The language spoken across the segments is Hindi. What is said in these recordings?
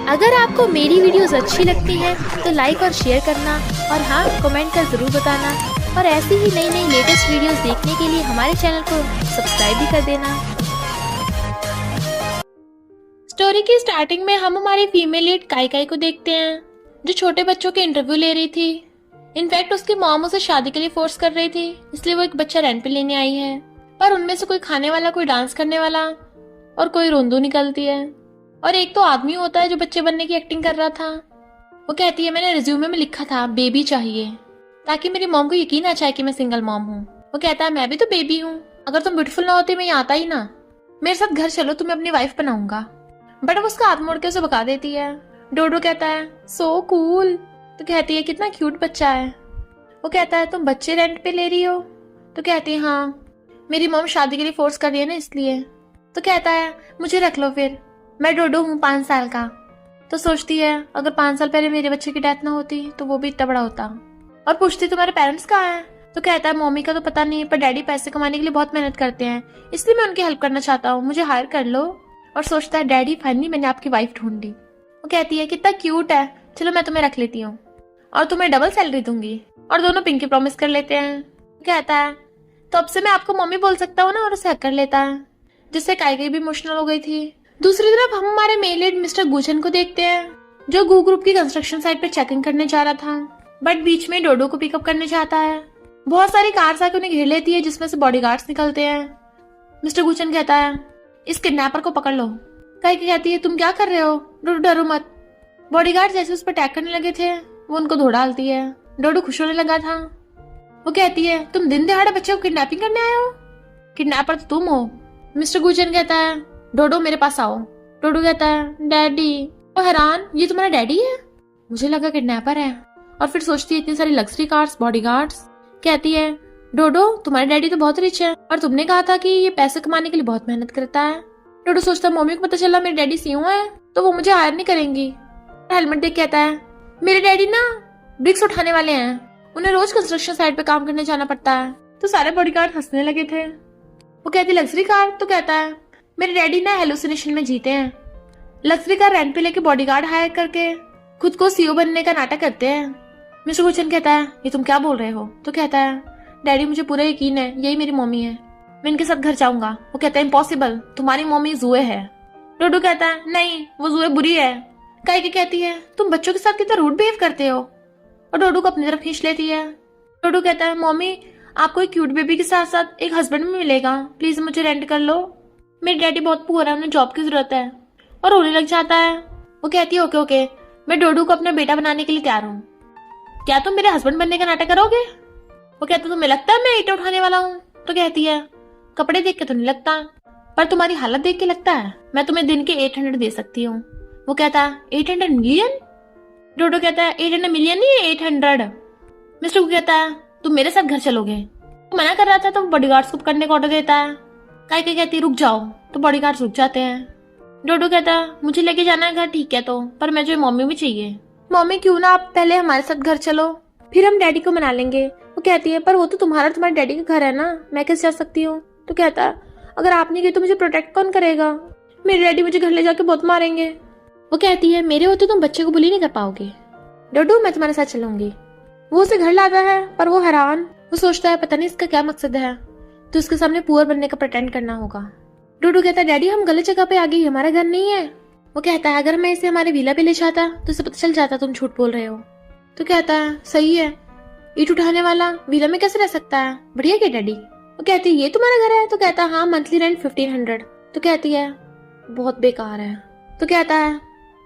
अगर आपको मेरी वीडियोस अच्छी लगती हैं तो लाइक और शेयर करना और हाँ कमेंट कर ज़रूर बताना और ऐसी ही नई नई लेटेस्ट वीडियोस देखने के लिए हमारे चैनल को सब्सक्राइब भी कर देना। स्टोरी की स्टार्टिंग में हम हमारी फीमेल लीड काई काई को देखते हैं जो छोटे बच्चों के इंटरव्यू ले रही थी। इनफैक्ट उसकी मॉम उसे शादी के लिए फोर्स कर रही थी, इसलिए वो एक बच्चा रेंट पे लेने आई है। पर उनमें से कोई खाने वाला, कोई डांस करने वाला और कोई रोंदू निकलती है। और एक तो आदमी होता है जो बच्चे बनने की एक्टिंग कर रहा था। वो कहती है मैंने रिज्यूमे में लिखा था बेबी चाहिए ताकि मेरी मॉम को यकीन आ जाए कि मैं सिंगल मॉम हूँ। वो कहता है मैं भी तो बेबी हूँ, अगर तुम ब्यूटीफुल ना होती मैं यहाँ आता ही ना, मेरे साथ घर चलो तुम्हें अपनी वाइफ बनाऊंगा। बट वो उसका हाथ मोड़ के उसे भगा देती है। डोडो कहता है सो कूल। तो कहती है कितना क्यूट बच्चा है। वो कहता है तुम बच्चे रेंट पे ले रही हो? तो कहती है हाँ, मेरी मॉम शादी के लिए फोर्स कर रही है ना इसलिए। तो कहता है मुझे रख लो फिर, मैं डोडो हूँ 5 साल का। तो सोचती है अगर 5 साल पहले मेरे बच्चे की डेथ ना होती तो वो भी इतना बड़ा होता। और पूछती तुम्हारे पेरेंट्स कहाँ हैं? तो कहता है मम्मी का तो पता नहीं, पर डैडी पैसे कमाने के लिए बहुत मेहनत करते हैं, इसलिए मैं उनकी हेल्प करना चाहता हूँ, मुझे हायर कर लो। और सोचता है डैडी फाइनली मैंने आपकी वाइफ ढूंढ ली। वो कहती है कितना क्यूट है, चलो मैं तुम्हें रख लेती हूँ और तुम्हें डबल सैलरी दूंगी। और दोनों पिंकी प्रॉमिस कर लेते हैं। कहता है तो अब से मैं आपको मम्मी बोल सकता हूँ ना, और उसे हक कर लेता है, जिससे काई काई भी इमोशनल हो गई थी। दूसरी तरफ हम हमारे मेल लीड मिस्टर गुचन को देखते हैं जो गू ग्रुप की कंस्ट्रक्शन साइट पे चेकिंग करने जा रहा था, बट बीच में डोडो को पिकअप करने जाता है। बहुत सारी कार्स आके उन्हें घेर लेती है जिसमें से बॉडीगार्ड्स निकलते हैं। मिस्टर गुचन कहता है इस किडनैपर को पकड़ लो। काई काई कहती है तुम क्या कर रहे हो? डोडो डरो मत। बॉडीगार्ड जैसे उस पर अटैक करने लगे थे वो उनको धो डालती है। डोडो खुश होने लगा था। वो कहती है तुम दिन दहाड़े बच्चे को किडनैपिंग करने आए हो? किडनैपर तो तुम हो। मिस्टर गुचन कहता है डोडो मेरे पास आओ। डोडो कहता है डैडी। वो हैरान ये तुम्हारा डैडी है? मुझे लगा किडनैपर है। और फिर सोचती है इतनी सारी लग्जरी कार्स, बॉडीगार्ड्स। कहती है डोडो तुम्हारे डैडी तो बहुत रिच है और तुमने कहा था कि ये पैसे कमाने के लिए बहुत मेहनत करता है। डोडो सोचता है मम्मी को पता चला मेरे डैडी सीओ है तो वो मुझे हायर नहीं करेंगी। हेलमेट देख कहता है मेरे डैडी ना ब्रिक्स उठाने वाले हैं, उन्हें रोज कंस्ट्रक्शन साइट पे काम करने जाना पड़ता है। तो सारे बॉडीगार्ड हंसने लगे थे। वो कहती लग्जरी कार? तो कहता है मेरे डैडी ना हेलुसिनेशन में जीते हैं, लग्जरी कार रेंट पे लेके बॉडीगार्ड हायर करके खुद को सीओ बनने का नाटक करते हैं। मिस्टर गुचन कहता है ये तुम क्या बोल रहे हो? तो कहता है डैडी मुझे पूरा यकीन है यही मेरी मम्मी है, मैं इनके साथ घर जाऊंगा। वो कहता है इम्पॉसिबल, तुम्हारी मम्मी जुए है। डोडो कहता है नहीं वो जुए बुरी है। काई काई कहती है तुम बच्चों के साथ कितना रूड बिहेव करते हो, और डोडो को अपनी तरफ खींच लेती है। डोडो कहता है मम्मी आपको एक क्यूट बेबी के साथ साथ एक हस्बैंड भी मिलेगा, प्लीज मुझे रेंट कर लो, मेरे डैडी बहुत पुअर है, उन्हें जॉब की जरूरत है। और रोने लग जाता है। वो कहती है ओके ओके, मैं डोडो को अपना बेटा बनाने के लिए तैयार हूँ, क्या तुम मेरे हस्बैंड बनने का नाटक करोगे? वो कहता है तुम्हें लगता है मैं ईंटें उठाने वाला हूँ? तो कहती है कपड़े देख के तो नहीं लगता, पर तुम्हारी हालत देख के लगता है, मैं तुम्हें दिन के 800 दे सकती हूँ। वो कहता है 800 मिलियन? डोडो कहता है 800 मिलियन नहीं 800। मिस्टर को कहता है तुम मेरे साथ घर चलोगे? वो मना कर रहा था तो बॉडीगार्ड्स को पकड़ने का ऑर्डर देता है। काई काई कहती है रुक जाओ, तो बॉडीगार्ड्स रुक जाते हैं। डोडो कहता है मुझे लेके जाना है घर, ठीक है तो, पर मुझे मम्मी भी चाहिए। मम्मी क्यों ना आप पहले हमारे साथ घर चलो, फिर हम डैडी को मना लेंगे। वो कहती है पर वो तो तुम्हारे डैडी का घर है ना, मैं कैसे जा सकती हूँ? तो कहता है अगर आप नहीं गई तो मुझे प्रोटेक्ट कौन करेगा? मेरे डैडी मुझे घर ले जाके बहुत मारेंगे। वो कहती है मेरे होते तुम बच्चे को बुली नहीं कर पाओगे। डोडो मैं तुम्हारे साथ चलूंगी। वो उसे घर लाता है पर वो हैरान। वो सोचता है पता नहीं इसका क्या मकसद है, तो उसके सामने पुअर बनने का प्रेटेंड करना होगा। डोडो कहता है डैडी हम गलत जगह पे आ गए, हमारा घर नहीं है। वो कहता है अगर मैं इसे हमारे विला पे ले जाता तो इसे पता चल जाता तुम झूठ बोल रहे हो। तो कहता है सही है, ईंट उठाने वाला विला में कैसे रह सकता है, बढ़िया क्या डैडी? वो कहती है ये तुम्हारा घर है? तो कहता है हाँ, मंथली रेंट 1500। तो कहती है बहुत बेकार है। तो कहता है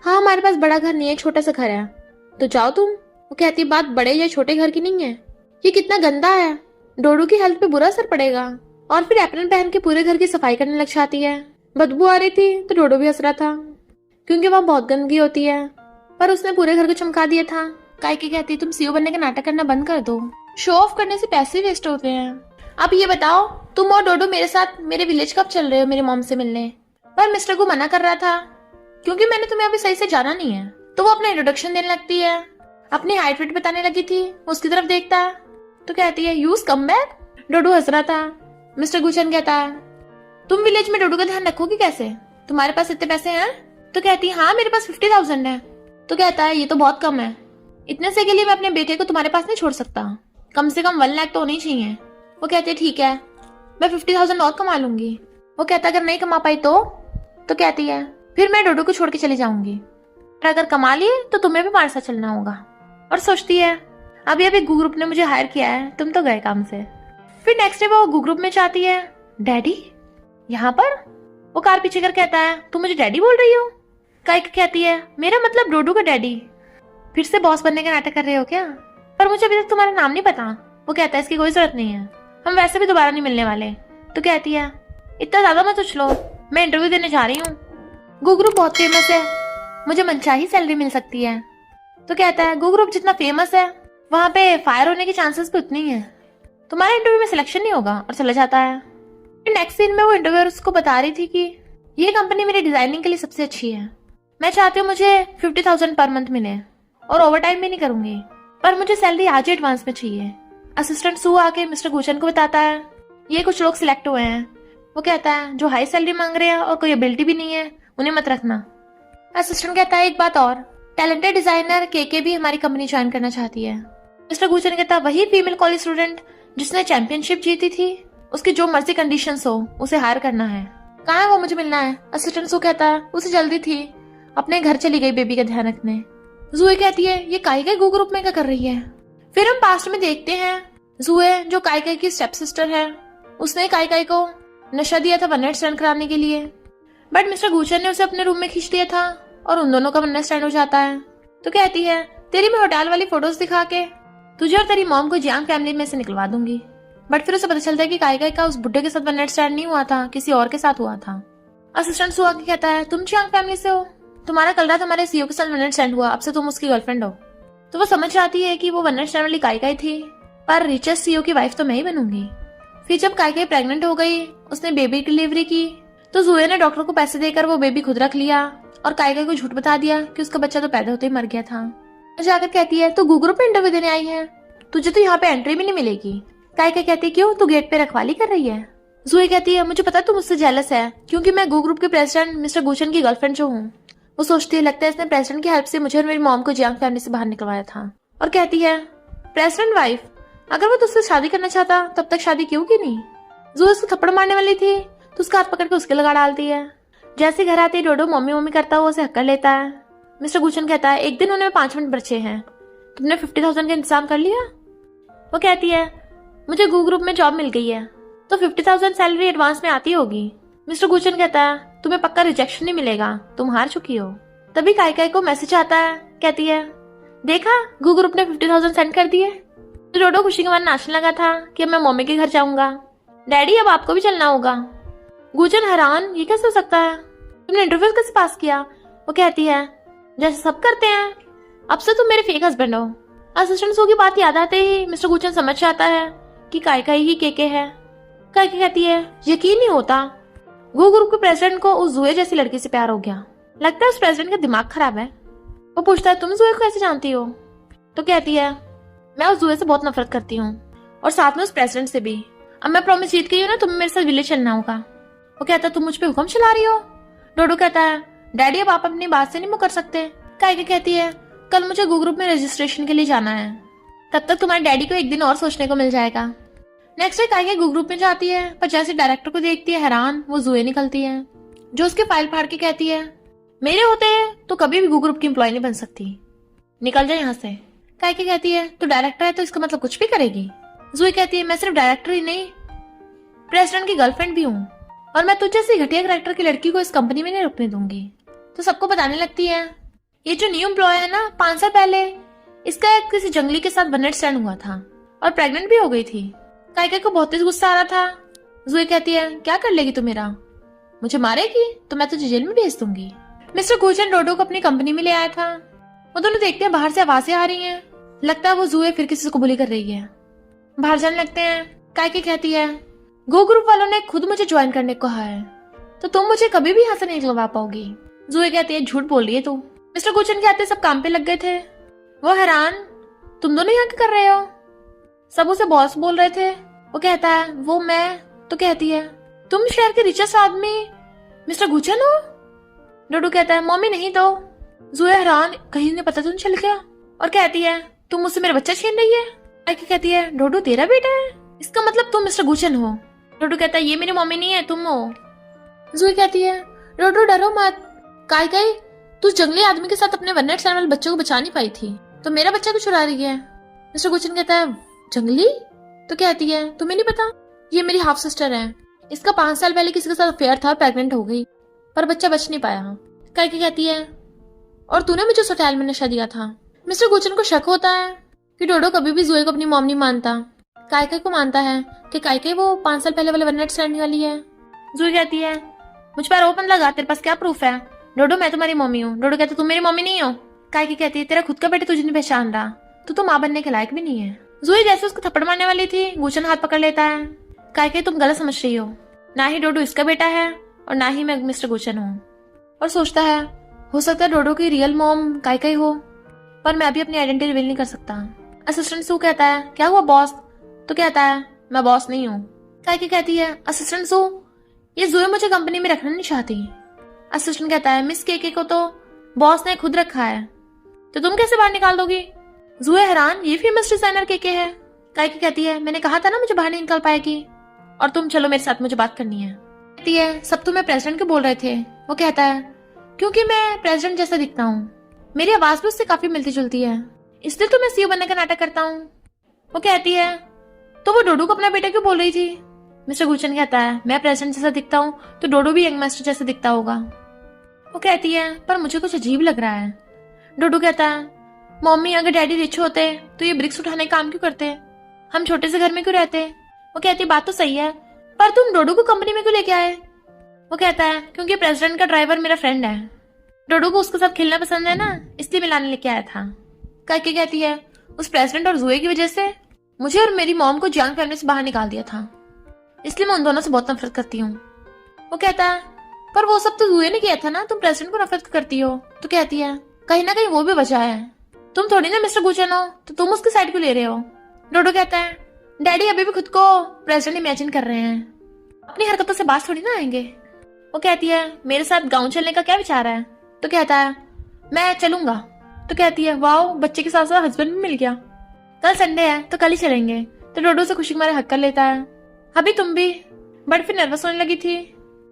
हाँ हमारे पास बड़ा घर नहीं है, छोटा सा घर है, तो जाओ तुम। वो कहती है बात बड़े या छोटे घर की नहीं है, ये कितना गंदा है, डोडो की हेल्थ पे बुरा असर पड़ेगा। और फिर एप्रन पहन के पूरे घर की सफाई करने लग जाती है। बदबू आ रही थी तो डोडो भी हंस रहा था क्योंकि वहाँ बहुत गंदगी होती है, पर उसने पूरे घर को चमका दिया था। काई काई कहती तुम सीओ बनने का नाटक करना बंद कर दो, शो ऑफ करने से पैसे वेस्ट होते हैं। अब ये बताओ तुम और डोडो मेरे साथ मेरे विलेज कब चल रहे हो मेरी मॉम से मिलने? पर मिस्टर को मना कर रहा था क्योंकि मैंने तुम्हें अभी सही से जाना नहीं है। तो वो अपना इंट्रोडक्शन देने लगती है, अपनी हाइट वेट बताने लगी थी, उसकी तरफ देखता है तो कहती है यूज कम बैक। डोडो हंस रहा था। मिस्टर गुचन कहता है तुम विलेज में डोडो का ध्यान रखोगी कैसे, तुम्हारे पास इतने पैसे हैं? तो कहती है हाँ मेरे पास 50,000 है। तो कहता है ये तो बहुत कम है, इतने से के लिए मैं अपने बेटे को तुम्हारे पास नहीं छोड़ सकता, कम से कम 1 लाख तो होनी चाहिए। वो कहती है ठीक है मैं 50,000 और कमा लूंगी। वो कहता है अगर नहीं कमा पाई तो कहती है फिर मैं डोडो को छोड़ के चली जाऊंगी, और अगर कमा लिए तो तुम्हें भी हमारे साथ चलना होगा। और सोचती है अभी अभी गू ग्रुप ने मुझे हायर किया है, तुम तो गए काम से। फिर नेक्स्ट डे वो गू ग्रुप में जाती है, डैडी यहाँ पर। वो कार पीछे कर कहता है तुम मुझे डैडी बोल रही हो। काइका कहती है मेरा मतलब डोडो का डैडी। फिर से बॉस बनने का नाटक कर रहे हो क्या? पर मुझे अभी तक तुम्हारा नाम नहीं पता। वो कहता है इसकी कोई जरूरत नहीं है, हम वैसे भी दोबारा नहीं मिलने वाले। तो कहती है इतना ज्यादा मत उछलो, मैं इंटरव्यू देने जा रही हूँ, गू ग्रुप बहुत फेमस है, मुझे मनचाही सैलरी मिल सकती है। तो कहता है गू ग्रुप जितना फेमस है वहां पे फायर होने के चांसेस भी उतनी है, तुम्हारे इंटरव्यू में सिलेक्शन नहीं होगा, और चला जाता है। नेक्स्ट सीन में वो इंटरव्यूअर्स को बता रही थी कि ये कंपनी मेरी डिजाइनिंग के लिए सबसे अच्छी है, मैं चाहती हूँ मुझे 50,000 पर मंथ मिले और ओवर टाइम भी नहीं करूंगी, पर मुझे सैलरी आज ही एडवांस में चाहिए। असिस्टेंट सू आके मिस्टर गुचन को बताता है ये कुछ लोग सिलेक्ट हुए हैं। वो कहता है जो हाई सैलरी मांग रहे हैं और कोई एबिलिटी भी नहीं है उन्हें मत रखना। असिस्टेंट कहता है एक बात और, टैलेंटेड डिजाइनर के भी हमारी कंपनी ज्वाइन करना चाहती है। मिस्टर गुचन कहता है वही फीमेल कॉलेज स्टूडेंट जिसने चैंपियनशिप जीती थी, उसकी जो मर्जी कंडीशंस हो उसे हायर करना है, कहाँ है वो, मुझे मिलना है। असिस्टेंट सू कहता है उसे जल्दी थी, अपने घर चली गई बेबी का ध्यान रखने। जुए कहती है ये काइका गू ग्रुप में क्या कर रही है। फिर हम पास्ट में देखते हैं जुए जो काइका की स्टेप सिस्टर है, उसने काइका को नशा दिया था वन नाइट स्टैंड कराने के लिए, बट मिस्टर गुचन ने उसे अपने रूम में खींच लिया था और उन दोनों का वन नाइट स्टैंड हो जाता है। तो कहती है तेरी मैं होटल वाली फोटोज दिखा के तुझे और तेरी मॉम को जियांग फैमिली में से निकलवा दूंगी। बट फिर उसे पता चलता है कि काइका का उस बुड्ढे के साथ वन नाइट स्टैंड नहीं हुआ था, किसी और के साथ हुआ था। असिस्टेंट सू आके कहता है तुम जियांग फैमिली से हो, तुम्हारा कल रात हमारे सीईओ के साथ वन नाइट स्टैंड हुआ, अब से तुम उसकी गर्लफ्रेंड हो। तो वो समझ जाती है कि वो वन नाइट स्टैंड वाली काइका ही थी, पर रिचेस्ट सीईओ की वाइफ तो मैं ही बनूंगी। फिर जब काइका प्रेग्नेंट हो गई, उसने बेबी की डिलीवरी की, तो जुए ने डॉक्टर को पैसे देकर वो बेबी खुद रख लिया और काइका को झूठ बता दिया कि उसका बच्चा तो पैदा होते ही मर गया था। तो जाकर कहती है तू गू ग्रुप में इंटरव्यू देने आई है, तुझे तो यहाँ पे एंट्री भी नहीं मिलेगी। काइका कहती है क्यों, तू गेट पे रखवाली कर रही है। जुए कहती है मुझे पता तू मुझसे जेलस है, क्योंकि मैं गू ग्रुप के प्रेसिडेंट मिस्टर गुचन की गर्लफ्रेंड जो हूँ। वो सोचती है लगता है इसने प्रेसिडेंट की हेल्प से मुझे और मेरी मॉम को जियांग फैमिली से बाहर निकलवाया था। और कहती है प्रेसिडेंट वाइफ, अगर वो तुझसे शादी करना चाहता तब तक शादी क्यों की नहीं। जुए उसको थप्पड़ मारने वाली थी तो उसका हाथ पकड़ के उसके लगा डालती है। जैसे घर आती डोडो मम्मी मम्मी करता हुआ उसे हक्कर लेता है। मिस्टर गुचन कहता है एक दिन उन्हें 5 मिनट बचे हैं, तुमने 50,000 का इंतजाम कर लिया। वो कहती है मुझे गू ग्रुप में जॉब मिल गई है तो 50,000 सैलरी एडवांस में आती होगी। मिस्टर गुचन कहता है तुम्हें पक्का रिजेक्शन नहीं मिलेगा, तुम हार चुकी हो। तभी काइका को मैसेज आता है, कहती है देखा गू ग्रुप ने 50,000 सेंड कर दिए। तो डोडो खुशी के मारे नाचने लगा था कि अब मैं मम्मी के घर जाऊंगा, डैडी अब आपको भी चलना होगा। गुचन हैरान, ये कैसे हो सकता है, तुमने इंटरव्यू कैसे पास किया। वो कहती है जैसे सब करते हैं, अब से तुम मेरे फेक हस्बैंड हो। असिस्टेंट सू की बात याद आते ही मिस्टर गुचन समझ जाता है कि काइका ही केके है। काइका कहती है यकीन नहीं होता, गू ग्रुप के प्रेसिडेंट को उस जुए जैसी लड़की से प्यार हो गया, लगता है उस प्रेसिडेंट का दिमाग खराब है। वो पूछता है तुम जुए को कैसे जानती हो। तो कहती है मैं उस जुए से बहुत नफरत करती हूँ और साथ में उस प्रेसिडेंट से भी। अब मैं प्रॉमिस जीत गई हूँ ना, तुम्हें मेरे साथ विलेज चलना होगा। वो कहता है तुम मुझ पे हुक्म चला रही हो। डोडो कहता है डैडी अब आप अपनी बात से नहीं मुकर सकते। काइका कहती है कल मुझे गू ग्रुप में रजिस्ट्रेशन के लिए जाना है, तब तक तुम्हारे डैडी को एक दिन और सोचने को मिल जाएगा। नेक्स्ट डे काइका गू ग्रुप में जाती है, पर जैसे डायरेक्टर को देखती है हैरान, वो जुए निकलती है जो उसकी फाइल फाड़ के कहती है मेरे होते हैं तो कभी भी गू ग्रुप की एम्प्लॉय नहीं बन सकती, निकल जाए यहाँ से। काइका कहती है तू डायरेक्टर है तो इसका मतलब कुछ भी करेगी। जुए कहती है मैं सिर्फ डायरेक्टर ही नहीं, प्रेसिडेंट की गर्लफ्रेंड भी हूँ, और मैं तुझे जैसी घटिया कैरेक्टर की लड़की को इस कंपनी में नहीं रुकने दूंगी। तो सबको बताने लगती है ये जो न्यू एम्प्लॉय है ना, 5 साल पहले इसका एक किसी जंगली के साथ वन नाइट स्टैंड हुआ था और प्रेग्नेंट भी हो गई थी। काइका को बहुत तेज गुस्सा आ रहा था। जुए कहती है क्या कर लेगी तू मेरा, मुझे मारेगी तो मैं तुझे जेल में भेज दूंगी। मिस्टर गुचन डोडो को अपनी कंपनी में ले आया था। वो दोनों देखते हैं बाहर से आवाजें आ रही हैं, लगता है वो जुए फिर किसी को बुली कर रही है। बाहर जाने लगते हैं। काइका कहती है गो ग्रुप वालों ने खुद मुझे ज्वाइन करने को कहा है, तो तुम मुझे कभी भी यहाँ से नहीं निकलवा पाओगी। जुए कहती है झूठ बोल रही है तू। मिस्टर गुचन कहते सब काम पे लग गए थे। वो हैरान, तुम दोनों यहाँ क्या कर रहे हो। सब उसे बॉस बोल रहे थे। वो कहता है वो मैं। तो कहती है तुम शहर के रिचेस्ट आदमी मिस्टर गुचन हो। डोडू कहता है मम्मी नहीं दो। जुए हैरान, कहीं ने पता तो नहीं चल गया, और कहती है तुम मुझसे मेरा बच्चा छीन रही है। कायके कहती है डोडू तेरा बेटा है, इसका मतलब तुम मिस्टर गुचन हो। डोडू कहता है ये मेरी मम्मी नहीं है, तुम हो। जुई कहती है डोडू डरो मत, काई तू जंगली आदमी के साथ अपने 1 नाइट स्टैंड वाले बच्चे को बचा नहीं पाई थी, तो मेरा बच्चा क्यों चुरा रही है। मिस्टर गुचन कहता है जंगली, तो कहती है तुम्हें नहीं पता, ये मेरी हाफ सिस्टर है, इसका 5 साल पहले किसी के साथ अफेयर था, प्रेग्नेंट हो गई, पर बच्चा बच नहीं पाया। कायके कहती है और तूने मुझे उस होटल में नशा दिया था। मिस्टर गुचन को शक होता है कि डोडो कभी भी जुए को अपनी मॉम नहीं मानता। कायके को मानता है कि कायके वो 5 साल पहले वाले 1 नाइट स्टैंड वाली है। जुई कहती है मुझ पर आरोप मत लगा, तेरे पास क्या प्रूफ है। डोडो मैं तुम्हारी मम्मी हूँ। डोडो कहता तुम मेरी मम्मी नहीं हो। कायके कहती है तेरा खुद का बेटा तुझे नहीं पहचान रहा, तो माँ बनने के लायक भी नहीं है। जुई जैसे उसको थप्पड़ मारने वाली थी, गुचन हाथ पकड़ लेता है। कायके तुम गलत समझ रही हो, ना ही डोडो इसका बेटा है और ना ही मैं मिस्टर गुचन हूँ। और सोचता है हो सकता है डोडो की रियल मॉम कायके हो, पर मैं अभी अपनी आइडेंटिटी रिवील नहीं कर सकता। असिस्टेंट सू कहता है क्या हुआ बॉस, तो कहता है मैं बॉस नहीं हूँ। कायके कहती है असिस्टेंट सू ये जुए मुझे कंपनी में रखना नहीं चाहती। असिस्टेंट कहता है मिस केके को तो बॉस ने खुद रखा है, तो तुम कैसे बाहर निकाल दोगी। जुए हैरान, ये फेमस डिजाइनर केके है। कायके कहती है मैंने कहा था ना मुझे बाहर नहीं निकाल पाएगी, और तुम चलो मेरे साथ, मुझे बात करनी है। कहती है सब तुम्हें प्रेसिडेंट के बोल रहे थे। वो कहता है क्योंकि मैं प्रेसिडेंट जैसा दिखता हूँ, मेरी आवाज भी उससे काफी मिलती जुलती है, इसलिए तो मैं सीईओ बनने का नाटक करता हूँ। वो कहती है तो वो डोडो को अपना बेटा क्यों बोल रही थी। मिस्टर गुचन कहता है मैं प्रेसिडेंट जैसा दिखता हूँ तो डोडो भी यंग मास्टर जैसा दिखता होगा। वो कहती है पर मुझे कुछ अजीब लग रहा है। डोडो कहता है मम्मी अगर डैडी रिच होते तो ये ब्रिक्स उठाने का काम क्यों करते, हम छोटे से घर में क्यों रहते। वो कहती है बात तो सही है, पर तुम डोडो को कंपनी में क्यों लेके आए। वो कहता है क्योंकि प्रेसिडेंट का ड्राइवर मेरा फ्रेंड है, डोडो को उसके साथ खेलना पसंद है ना, इसलिए मिलाने लेके आया था। कायके कहती है उस प्रेसिडेंट और जुए की वजह से मुझे और मेरी मॉम को जियांग फैमिली से बाहर निकाल दिया था, इसलिए मैं उन दोनों से बहुत नफरत करती हूँ। वो कहता है पर वो सब तो जुए ने किया था ना, तुम प्रेसिडेंट को नफरत करती हो। तो कहती है कहीं ना कहीं वो भी वजह है, तुम थोड़ी ना मिस्टर गुचन हो, तो तुम उसकी साइड क्यों ले रहे हो। डोडो कहता है डैडी अभी भी खुद को प्रेसिडेंट इमेजिन कर रहे हैं, अपनी हरकतों से बात थोड़ी ना आएंगे। वो कहती है मेरे साथ गाँव चलने का क्या विचार है। तो कहता है मैं चलूंगा। तो कहती है वाओ बच्चे के साथ साथ हस्बैंड भी मिल गया, कल संडे है तो कल ही चलेंगे। तो डोडो से खुशी के मारे हक कर लेता है अभी तुम भी, बट फिर नर्वस होने लगी थी।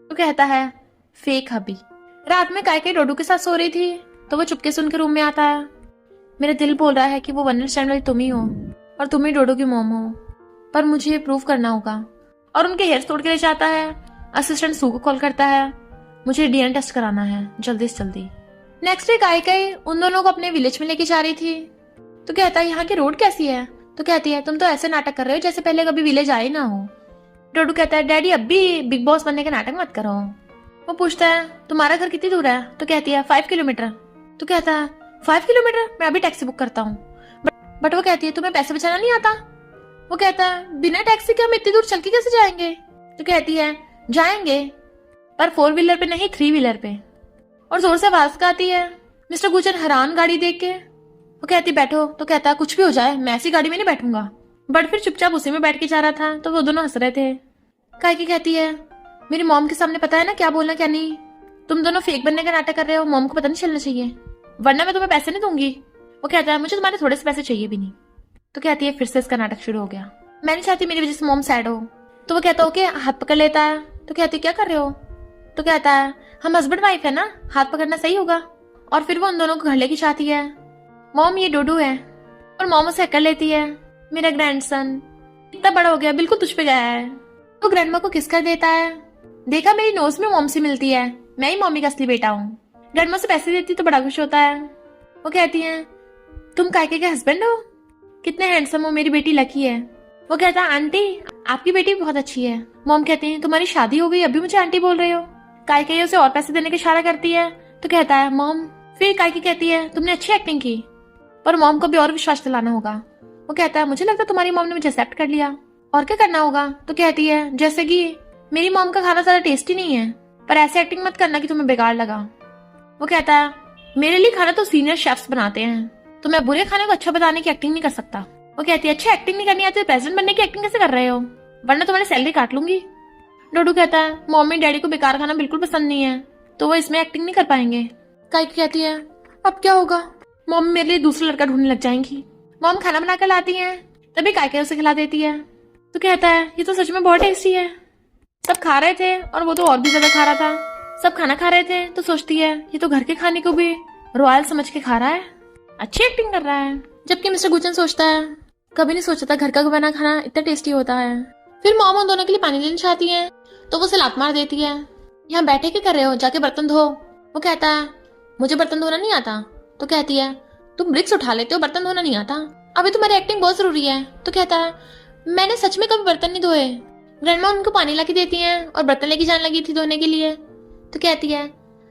तो कहता है फेक हबी। रात में कायके डोडो के साथ सो रही थी तो वो चुपके से उनके रूम में आता है। मेरा दिल बोल रहा है कि वो 1 नाइट स्टैंड वाली तुम ही हो और तुम ही डोडो की मॉम हो, पर मुझे ये प्रूव करना होगा। और उनके हेयर तोड़ के ले जाता है। असिस्टेंट सू को कॉल करता है मुझे डीएनए टेस्ट कराना है जल्दी से जल्दी। नेक्स्ट डे कायके उन दोनों को अपने विलेज में लेके जा रही थी। तो कहता है यहाँ की रोड कैसी है। तो कहती है तुम तो ऐसे नाटक कर रहे हो जैसे पहले कभी विलेज आए ना हो। डोडू कहता है डैडी अब भी बिग बॉस बनने का नाटक मत करो। वो पूछता है तुम्हारा घर कितनी दूर है। तो कहती है 5 किलोमीटर। तो कहता है 5 किलोमीटर, मैं अभी टैक्सी बुक करता हूँ। बट वो कहती है तुम्हें पैसे बचाना नहीं आता। वो कहता है बिना टैक्सी के हम इतनी दूर चल के कैसे जाएंगे। तो कहती है जाएंगे, पर 4 व्हीलर पे नहीं 3 व्हीलर पे। और जोर से आवाज आती है। मिस्टर गुचन हैरान गाड़ी देख के। वो कहती बैठो। तो कहता कुछ भी हो जाए मैं ऐसी गाड़ी में नहीं बैठूंगा। बट फिर चुपचाप उसी में बैठ के जा रहा था तो वो दोनों हंस रहे थे। कायके कहती है मेरी मॉम के सामने पता है ना क्या बोलना क्या नहीं, तुम दोनों फेक बनने का नाटक कर रहे हो, मॉम को पता नहीं चलना चाहिए, वरना मैं तुम्हें पैसे नहीं दूंगी। वो कहता है मुझे तुम्हारे थोड़े से पैसे चाहिए भी नहीं। तो कहती है फिर से इसका नाटक शुरू हो गया, मैं नहीं चाहती मेरी वजह से मॉम सैड हो। तो वो कहता ओके, हाथ पकड़ लेता है। तो कहती क्या कर रहे हो। तो कहता है हम हस्बैंड वाइफ है ना, हाथ पकड़ना सही होगा। और फिर वो उन दोनों को घर लेके चाहती है। मॉम ये डोडू है। और मॉम उसे कर लेती है मेरा ग्रैंडसन इतना बड़ा हो गया, बिल्कुल तुझ पे गया है। तो ग्रैंडमा को किस कर देता है। देखा मेरी नोज में मॉम से मिलती है, मैं ही मम्मी का असली बेटा हूँ। ग्रैंडमा से पैसे देती तो बड़ा खुश होता है। वो कहती है तुम कायके के हस्बैंड हो, कितने हैंडसम हो, मेरी बेटी लकी है। वो कहता है आंटी आपकी बेटी बहुत अच्छी है। मॉम कहती है तुम्हारी शादी हो गई अभी मुझे आंटी बोल रहे हो। कायके उसे और पैसे देने का इशारा करती है। तो कहता है मॉम। फिर कायके कहती है तुमने अच्छी एक्टिंग की, पर मॉम को भी और विश्वास दिलाना होगा। वो कहता है मुझे लगता है तुम्हारी मॉम ने मुझे एक्सेप्ट कर लिया, और क्या करना होगा। तो कहती है जैसे कि मेरी मॉम का खाना ज्यादा टेस्टी नहीं है, पर ऐसे एक्टिंग मत करना कि तुम्हें बेकार लगा। वो कहता है मेरे लिए खाना तो सीनियर शेफ्स बनाते हैं, तो मैं बुरे खाने को अच्छा बताने की एक्टिंग नहीं कर सकता। वो कहती है अच्छा एक्टिंग नहीं करनी आती, प्रेसिडेंट बनने की एक्टिंग कैसे कर रहे हो, वरना तुम्हारी सैलरी काट लूंगी। डोडू कहता है मम्मी डैडी को बेकार खाना बिल्कुल पसंद नहीं है, तो वो इसमें एक्टिंग नहीं कर पाएंगे। काइकी कहती है अब क्या होगा? मॉम मेरे लिए दूसरा लड़का ढूंढने लग जाएंगी। मॉम खाना बना कर लाती है, तभी काइकी उसे खिला देती है। तो कहता है ये तो सच में बहुत टेस्टी है। सब खा रहे थे और वो तो और भी ज्यादा खा रहा था। सब खाना खा रहे थे तो सोचती है ये तो घर के खाने को भी रॉयल समझ के खा रहा है, अच्छी एक्टिंग कर रहा है। जबकि मिस्टर गुचन सोचता है कभी नहीं सोचा था घर का बना खाना इतना टेस्टी होता है। फिर मॉम उन दोनों के लिए पानी लेना चाहती है तो वो उसे लात मार देती है। यहाँ बैठे क्या कर रहे हो, जाके बर्तन धो। वो कहता है मुझे बर्तन धोना नहीं आता। तो कहती है तुम ब्रिक्स उठा लेते हो, बर्तन धोना नहीं आता। अभी तुम्हारी एक्टिंग बहुत जरूरी है। तो कहता है मैंने सच में कभी बर्तन नहीं धोए। ग्रैंडमा उनको पानी ला के देती हैं और बर्तन लेके जाने लगी थी धोने के लिए। तो कहती है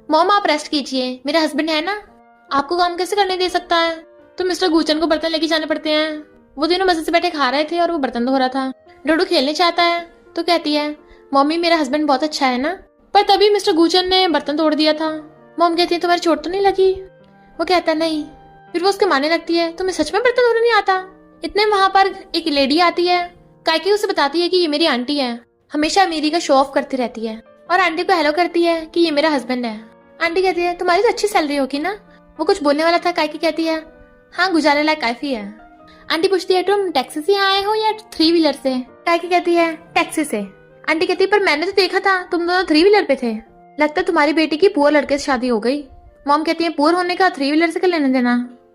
मॉम आप रेस्ट कीजिए, मेरा हस्बैंड है ना, आपको काम कैसे करने दे सकता है। तो मिस्टर गुचन को बर्तन लेके जाने पड़ते हैं। वो दोनों मजे से बैठे खा रहे थे और वो बर्तन धो रहा था। डोडो खेलने चाहता है तो कहती है मम्मी मेरा हस्बैंड बहुत अच्छा है ना। पर तभी मिस्टर गुचन ने बर्तन तोड़ दिया था। मॉम कहती है तुम्हारी चोट तो नहीं लगी? वो कहता है नहीं। फिर वो उसके मारने लगती है तुम्हें सच में बर्तन धोना नहीं आता। इतने वहां पर एक लेडी आती है। काइकी उसे बताती है कि ये मेरी आंटी है, हमेशा अमीरी का शो ऑफ करती रहती है, और आंटी को हेलो करती है कि ये मेरा हस्बैंड है। आंटी कहती है तुम्हारी तो अच्छी सैलरी होगी ना। वो कुछ बोलने वाला था, काइकी कहती है हाँ गुजारे लायक काफी है। आंटी पूछती है तुम टैक्सी से आए हो या 3 व्हीलर से? काइकी कहती है टैक्सी से। आंटी कहती है पर मैंने तो देखा था तुम दोनों 3 व्हीलर पे थे, लगता है तुम्हारी बेटी की पुअर लड़के से शादी हो गई। मॉम कहती है पुअर होने का 3 व्हीलर से क्या लेने देना।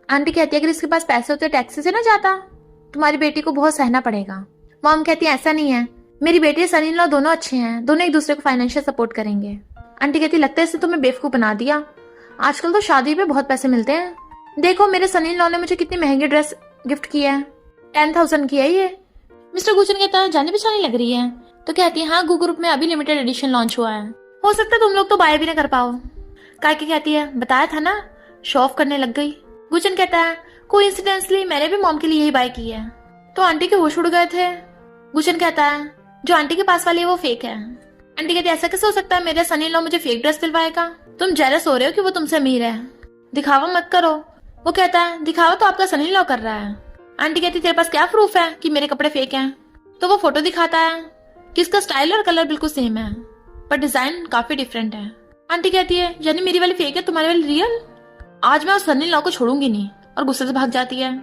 आंटी कहती है अगर इसके पास पैसे होते टैक्सी से ना जाता, तुम्हारी बेटी को बहुत सहना पड़ेगा। मॉम कहती है ऐसा नहीं है, मेरी बेटी और सनी इन लॉ दोनों अच्छे हैं, दोनों एक दूसरे को फाइनेंशियल सपोर्ट करेंगे। आंटी कहती है लगता है इसने तुम्हें बेवकूफ बना दिया, आजकल तो शादी पे बहुत पैसे मिलते हैं। देखो मेरे सनी इन लॉ ने मुझे कितनी महंगी ड्रेस गिफ्ट की है, 10,000 की है ये। मिस्टर गुचन कहता है जाने पहचानी लग रही है। तो कहती है हाँ गू ग्रुप में अभी लिमिटेड एडिशन लॉन्च हुआ है, हो सकता है तुम लोग तो बाय भी ना कर पाओ। काइकी कहती है बताया था ना, शो ऑफ करने लग गई। गुचन कहता है कोइंसिडेंटली मैंने भी मॉम के लिए यही बाय की है। तो आंटी के होश उड़ गए थे। गुचन कहता है जो आंटी के पास वाली है वो फेक है। आंटी कहती है ऐसा कैसे हो सकता है, मेरे सनी लॉ मुझे फेक ड्रेस दिलवाएगा। तुम जेलस हो रहे हो कि वो तुमसे अमीर है, दिखावा मत करो। वो कहता है दिखावा तो आपका सनी लॉ कर रहा है। आंटी कहती है तेरे पास क्या प्रूफ है कि मेरे कपड़े फेक हैं? तो वो फोटो दिखाता है कि इसका स्टाइल और कलर बिल्कुल सेम है पर डिजाइन काफी डिफरेंट है। आंटी कहती है यानी मेरी वाली फेक है, तुम्हारी वाली रियल। आज मैं उस सनी लॉ को छोड़ूंगी नहीं, और गुस्से से भाग जाती है।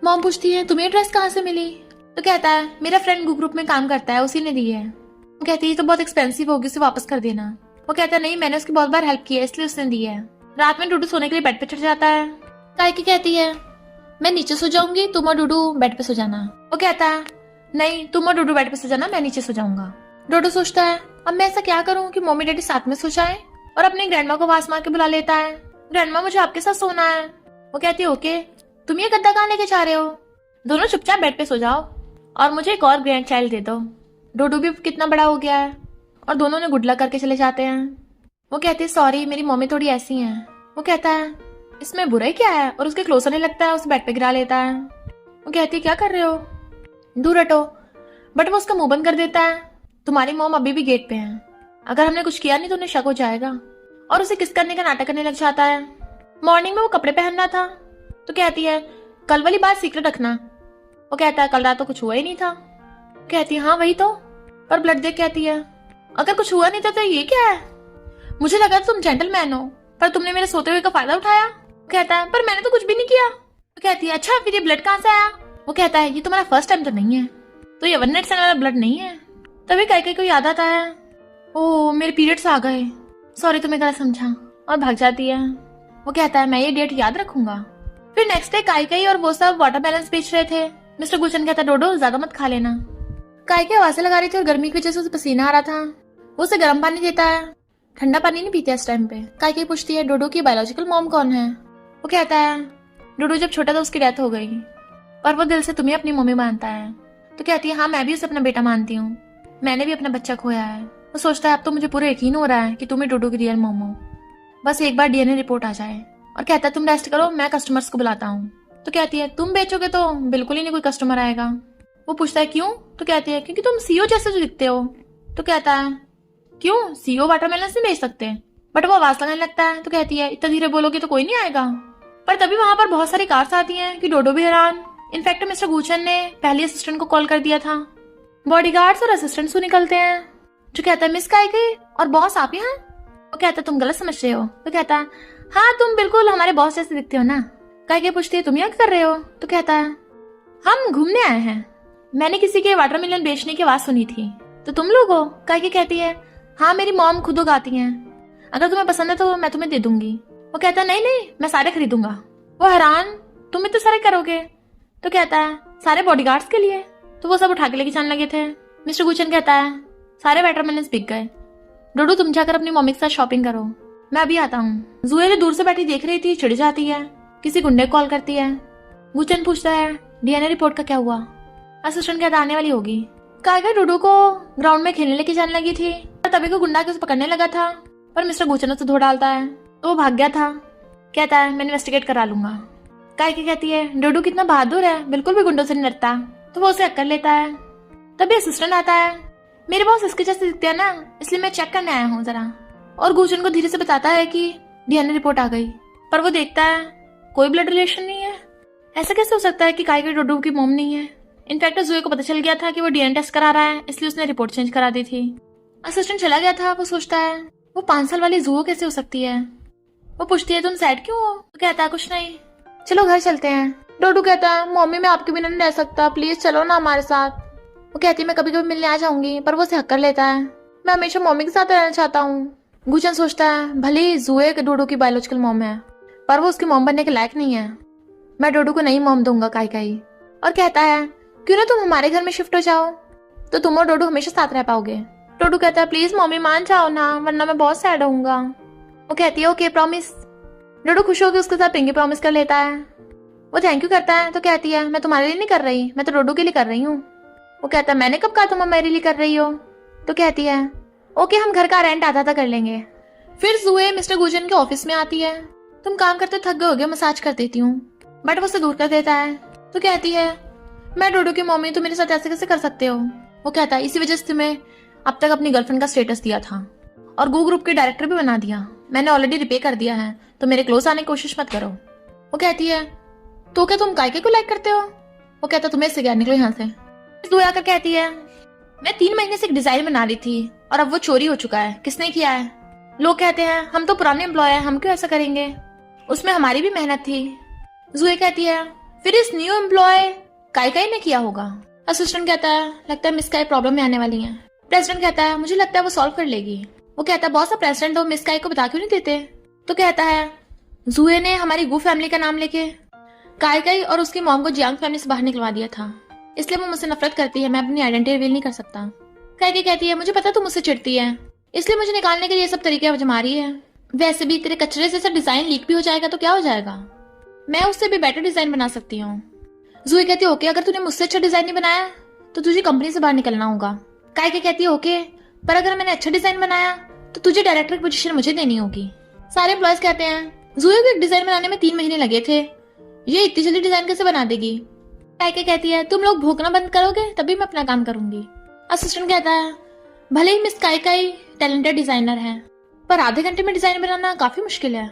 मॉम पूछती है तुम्हें ड्रेस कहाँ से मिली? तो कहता है मेरा फ्रेंड गू ग्रुप में काम करता है, उसी ने दी है। वो कहती है तो बहुत एक्सपेंसिव होगी, उसे वापस कर देना। वो कहता है नहीं मैंने उसकी बहुत बार हेल्प की है इसलिए उसने दी है। रात में डूडू सोने के लिए बेड पे चढ़ जाता है। काइकी कहती है मैं नीचे सो जाऊंगी, तुम और डूडू बेड पे सो जाना। वो कहता है नहीं तुम और डूडू बेड पे सो जाना, मैं नीचे सो जाऊंगा। डूडू सोचता है अब मैं ऐसा क्या करूं कि मम्मी डैडी साथ में सो जाए, और अपने ग्रैंडमा को आवाज मार के बुला लेता है ग्रैंडमा मुझे आपके साथ सोना है। वो कहती है ओके, तुम ये गद्दा कहाँ लेके जा रहे हो, दोनों चुपचाप बेड पे सो जाओ और मुझे एक और ग्रैंड चाइल्ड दे दो। डोडू भी कितना बड़ा हो गया है, और दोनों ने गुड लक करके चले जाते हैं। वो कहती है सॉरी मेरी मम्मी थोड़ी ऐसी है। वो कहता है इसमें बुरा ही क्या है, और उसके क्लोज होने लगता है, उसे बेड पे गिरा लेता है। वो कहती है क्या कर रहे हो, दूर हटो। बट वो उसका मुंह बंद कर देता है। तुम्हारी मॉम अभी भी गेट पे है, अगर हमने कुछ किया नहीं तो उन्हें शक हो जाएगा, और उसे किस करने का नाटक करने लग जाता है। मॉर्निंग में वो कपड़े पहनना था तो कहती है कल वाली बात सीक्रेट रखना। वो कहता है कल रात तो कुछ हुआ ही नहीं था। कहती है हाँ वही तो, पर ब्लड देख कहती है अगर कुछ हुआ नहीं था तो ये क्या है, मुझे लगा तुम जेंटलमैन हो पर तुमने मेरे सोते हुए का फायदा उठाया। कहता है पर मैंने तो कुछ भी नहीं किया। तो कहती है अच्छा फिर ये ब्लड कहाँ से आया? वो कहता है ये तुम्हारा फर्स्ट टाइम तो नहीं है, तो ये 1 नाइट स्टैंड वाला ब्लड नहीं है। तभी काइकी को याद आता है ओ मेरे पीरियड्स आ गए, सॉरी तुम्हें गलत समझा, और भाग जाती है। वो कहता है मैं ये डेट याद रखूंगा। फिर नेक्स्ट डे काइकी और वो सब वाटरमेलन बेच रहे थे। मिस्टर गुचन कहता डोडो ज्यादा मत खा लेना। काइकी आवाजें लगा रही थी और गर्मी की वजह से उसे पसीना आ रहा था। वो उसे गर्म पानी देता है, ठंडा पानी नहीं पीते इस टाइम पे। काइकी पूछती है डोडो की बायोलॉजिकल मॉम कौन है? वो कहता है डोडो जब छोटा था उसकी डेथ हो गई, पर वो दिल से तुम्हें अपनी मम्मी मानता है। तो कहती है हाँ मैं भी उसे अपना बेटा मानती हूँ, मैंने भी अपना बच्चा खोया है। वो सोचता है अब तो मुझे पूरा यकीन हो रहा है कि तुम ही डोडो की रियल मॉम हो, बस एक बार डीएनए रिपोर्ट आ जाए। और कहता है तुम रेस्ट करो, मैं कस्टमर्स को बुलाता हूँ। तो कहती है तुम बेचोगे तो बिल्कुल ही नहीं कोई कस्टमर आएगा। वो पूछता है क्यों? तो कहती है क्योंकि तुम सीओ जैसे जो दिखते हो। तो कहता है क्यों, सीओ वाटरमेलन नहीं बेच सकते? बट वो आवाज लगाने लगता है। तो कहती है इतना धीरे बोलोगे तो कोई नहीं आएगा। पर तभी वहां पर बहुत सारी कार्स आती हैं कि डोडो भी हैरान। इनफैक्ट मिस्टर गुचन ने पहले असिस्टेंट को कॉल कर दिया था। बॉडीगार्ड्स और असिस्टेंट्स निकलते हैं जो कहता है मिस काइकी और बॉस आप यहाँ? वो कहता तुम गलत समझ रहे हो। तो कहता हाँ तुम बिल्कुल हमारे बॉस जैसे दिखते हो ना। काइके पूछती है तुम यहाँ क्या कर रहे हो। तो कहता है हम घूमने आए हैं, मैंने किसी के वाटरमेलन बेचने की आवाज सुनी थी। तो तुम लोग हो। काइके कहती है हाँ मेरी मॉम खुद उगाती हैं, अगर तुम्हें पसंद है तो मैं तुम्हें दे दूंगी। वो कहता है नहीं नहीं मैं सारे खरीदूंगा। वो हैरान तुम इतने सारे करोगे। तो कहता है सारे बॉडीगार्ड्स के लिए। तो वो सब उठा के लेके जाने लगे थे। मिस्टर गुचन कहता है सारे वाटरमेलन बिक गए, डोडू तुम जाकर अपनी मम्मी के साथ शॉपिंग करो, मैं अभी आता हूँ। जूए जो दूर से बैठी देख रही थी चिढ़ जाती है, किसी गुंडे को कॉल करती है। गुचन पूछता है डीएनए रिपोर्ट का क्या हुआ। असिस्टेंट कहता आने वाली होगी। काइके डोडू को ग्राउंड में खेलने लेके जाने लगी थी और तभी को गुंडा के उसे पकड़ने लगा था, पर मिस्टर गुचन उसे धो डालता है तो वो भाग गया था। कहता है मैं इन्वेस्टिगेट करा लूंगा। काइके कहती है डोडू कितना बहादुर है, बिल्कुल भी गुंडों से नहीं डरता। तो वो उसे अक्कर लेता है। तभी असिस्टेंट आता है, मेरे बॉस इसके जैसे दिखते हैं ना, इसलिए मैं चेक करने आया हूँ जरा। और गुचन को धीरे से बताता है कि डीएनए रिपोर्ट आ गई, पर वो देखता है कोई ब्लड रिलेशन नहीं है। ऐसा कैसे हो सकता है कि काइके डोडू की मॉम नहीं है। इनफैक्ट जुए को पता चल गया था कि वो डीएनए टेस्ट करा रहा है, इसलिए उसने रिपोर्ट चेंज करा दी थी। असिस्टेंट चला गया था। वो सोचता है वो 5 साल वाली जुओ कैसे हो सकती है। वो पूछती है तुम सैड क्यों हो। तो कहता है कुछ नहीं, चलो घर चलते हैं। डोडू कहता है मम्मी मैं आपके बिना नहीं रह सकता, प्लीज चलो ना हमारे साथ। वो कहती है मैं कभी कभी मिलने आ जाऊंगी, पर वो उसे हक कर लेता है, मैं हमेशा मम्मी के साथ रहना चाहता हूँ। गुचन सोचता है भले ही जुए डोडू की बायोलॉजिकल मॉम है, पर वो उसकी मॉम बनने के लायक नहीं है, मैं डोडू को नहीं मॉम दूंगा काई। और कहता है क्यों ना तुम हमारे घर में शिफ्ट हो जाओ, तो तुम और डोडू हमेशा साथ रह पाओगे। डोडू कहता है प्लीज मम्मी मान जाओ ना, वरना मैं बहुत सैड होऊंगा। वो कहती है ओके प्रॉमिस। डोडू खुश होकर उसके साथ पिंकी प्रॉमिस कर लेता है। वो थैंक यू करता है। तो कहती है मैं तुम्हारे लिए नहीं कर रही, मैं तो डोडू के लिए कर रही हूँ। वो कहता है मैंने कब कहा तुम मेरे लिए कर रही हो। तो कहती है ओके हम घर का रेंट आधा कर लेंगे। फिर जुए मिस्टर गुजन के ऑफिस में आती है। तुम काम करते थक गए होगे, मसाज कर देती हूँ, बट वो उसे दूर कर देता है। तो कहती है मैं डोडू की मम्मी, तुम मेरे साथ ऐसे कैसे कर सकते हो। वो कहता है इसी वजह से तुम्हें अब तक अपनी गर्लफ्रेंड का स्टेटस दिया था और गो ग्रुप के डायरेक्टर भी बना दिया, मैंने ऑलरेडी रिपे कर दिया है, तो मेरे क्लोज आने की कोशिश मत करो। वो कहती है तो क्या तुम काइके को लाइक करते हो। वो कहता तुम्हें इससे क्या, निकलो यहाँ से। जुए आकर कहती है मैं 3 महीने से एक डिजाइन बना रही थी और अब वो चोरी हो चुका है, किसने किया है। लोग कहते हैं हम तो पुराने एम्प्लॉय हैं, हम क्यों ऐसा करेंगे, उसमें हमारी भी मेहनत थी। जुए कहती है फिर इस न्यू एम्प्लॉय काई ने किया होगा। असिस्टेंट कहता है लगता है मिस काई प्रॉब्लम में आने वाली है। प्रेसिडेंट कहता है मुझे लगता है वो सॉल्व कर लेगी। वो कहता है बॉस आप प्रेसिडेंट हो, मिस काई को बता क्यों नहीं देते। तो कहता है जुए ने हमारी गू फैमिली का नाम लेके काई और उसकी मॉम को जियांग फैमिली से बाहर निकलवा दिया था, इसलिए वो मुझसे नफरत करती है, मैं अपनी आइडेंटिटी रिवील नहीं कर सकता। काई कहती है मुझे पता तुम मुझसे चिढ़ती है, इसलिए मुझे निकालने के लिए सब तरीके आजमा रही है। वैसे भी तेरे कचरे जैसा डिजाइन लीक भी हो जाएगा तो क्या हो जाएगा, मैं उससे भी बेटर डिजाइन बना सकती हूँ। जुई कहती है ओके अगर तूने मुझसे अच्छा डिजाइन नहीं बनाया तो तुझे कंपनी से बाहर निकलना होगा। काई कहती है ओके पर अगर मैंने अच्छा डिजाइन बनाया तो तुझे डायरेक्टर की पोजीशन मुझे देनी होगी। सारे एम्प्लॉयज कहते हैं जुई को एक डिजाइन बनाने में 3 महीने लगे थे, ये इतनी जल्दी डिजाइन कैसे बना देगी। काई कहती है तुम लोग भोंकना बंद करोगे तभी मैं अपना काम करूंगी। असिस्टेंट कहता है भले ही मिस काई टैलेंटेड डिजाइनर है, पर आधे घंटे में डिजाइन बनाना काफी मुश्किल है।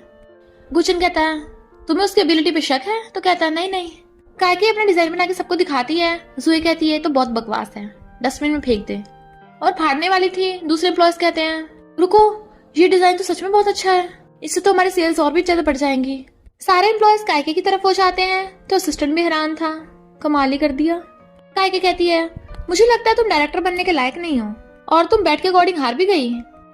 गुचन कहता है तुम्हें उसकी एबिलिटी पे शक है। तो कहता है नहीं नहीं। काई अपना डिजाइन बना के सबको दिखाती है। जुई कहती है तो बहुत बकवास है, डस्टबिन में फेंक दे। और फाड़ने वाली थी। दूसरे एम्प्लॉयज कहते हैं रुको ये डिजाइन तो सच में बहुत अच्छा है, इससे तो हमारी सेल्स और भी ज्यादा बढ़ जाएंगी। सारे एम्प्लॉयज काई की तरफ हो जाते हैं तो असिस्टेंट भी हैरान था, कमाल ही कर दिया। काई कहती है मुझे लगता है तुम डायरेक्टर बनने के लायक नहीं हो और तुम बैट के अकॉर्डिंग हार भी गई।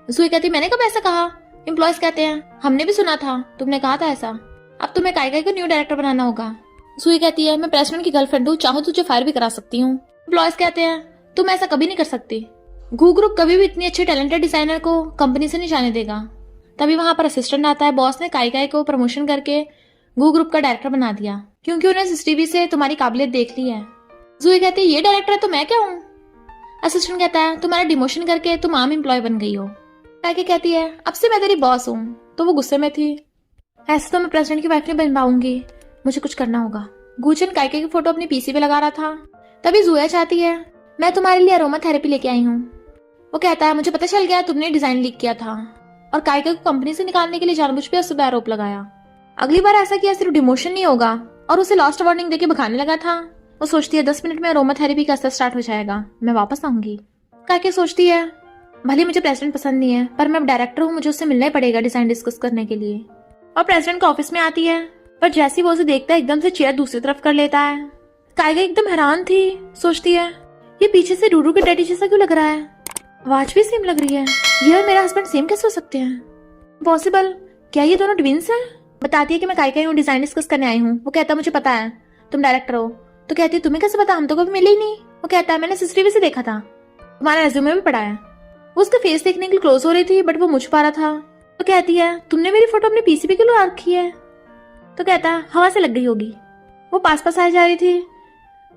जुई कहती मैंने कब ऐसा कहा। एम्प्लॉयज कहते हैं हमने भी सुना था, तुमने कहा था ऐसा, अब तुम्हें काई को न्यू डायरेक्टर बनाना होगा। जुई कहती है मैं प्रेसिडेंट की गर्लफ्रेंड हूँ, चाहूँ तुझे फायर भी करा सकती हूँ। एम्प्लॉयज कहते हैं तुम ऐसा कभी नहीं कर सकती, गू ग्रुप कभी भी इतनी अच्छे टैलेंटेड डिजाइनर को कंपनी से नहीं जाने देगा। तभी वहां पर असिस्टेंट आता है। बॉस ने काई को प्रमोशन करके गू ग्रुप का डायरेक्टर बना दिया क्योंकि उन्हें सीसीटीवी से तुम्हारी काबिलियत देख ली है। जुई कहती है ये डायरेक्टर है तो मैं क्या हूँ। असिस्टेंट कहता है तुम्हारा डिमोशन करके तुम आम एम्प्लॉय बन गई हो। काई कहती है अब से मैं तेरी बॉस हूँ। तो वो गुस्से में थी, ऐसे तो मैं प्रेसिडेंट की वाइफ नहीं बन पाऊंगी, मुझे कुछ करना होगा। गुचन काई की फोटो अपनी पीसी पे लगा रहा था। तभी जुआ चाहती है मैं तुम्हारे लिए अरोमा थेरेपी लेके आई हूँ। वो कहता है मुझे पता चल गया तुमने डिजाइन लीक किया था और काई को कंपनी से निकालने के लिए जानबूझ पे उस पर आरोप लगाया। अगली बार ऐसा किया सिर्फ डिमोशन नहीं होगा, और उसे लास्ट वार्निंग देके भगाने लगा था। वो सोचती है 10 मिनट में अरोमा थेरेपी का असर स्टार्ट हो जाएगा, मैं वापस आऊंगी। काई सोचती है भले मुझे प्रेसिडेंट पसंद नहीं है, पर मैं अब डायरेक्टर हूँ, मुझे उससे मिलना ही पड़ेगा डिजाइन डिस्कस करने के लिए। और प्रेसिडेंट का ऑफिस में आती है, पर जैसे वो उसे देखता है एकदम से चेयर दूसरी तरफ कर लेता है। कायका एकदम हैरान थी, सोचती है ये पीछे से डूडू के डैडी जैसा क्यों लग रहा है, आवाज भी सेम लग रही है, ये और मेरा हस्बैंड सेम कैसे हो सकते हैं, पॉसिबल, क्या ये दोनों ट्विंस हैं? बताती है कि मैं कायका हूँ, डिजाइन डिस्कस करने आई हूँ। वो कहता है मुझे पता है तुम डायरेक्टर हो। तो कहती है तुम्हें कैसे पता, हम तो कभी मिले ही नहीं। वो कहता है मैंने सीसीटीवी से देखा था, तुम्हारा रेज्यूमे भी पढ़ा है। वो उसका फेस देखने के लिए क्लोज हो रही थी, बट वो मुझ पा रहा था। तो कहती है तुमने मेरी फोटो अपने पीसी पे क्यों लगा रखी है? तो कहता है हवा से लग गई होगी। वो पास पास आ जा रही थी।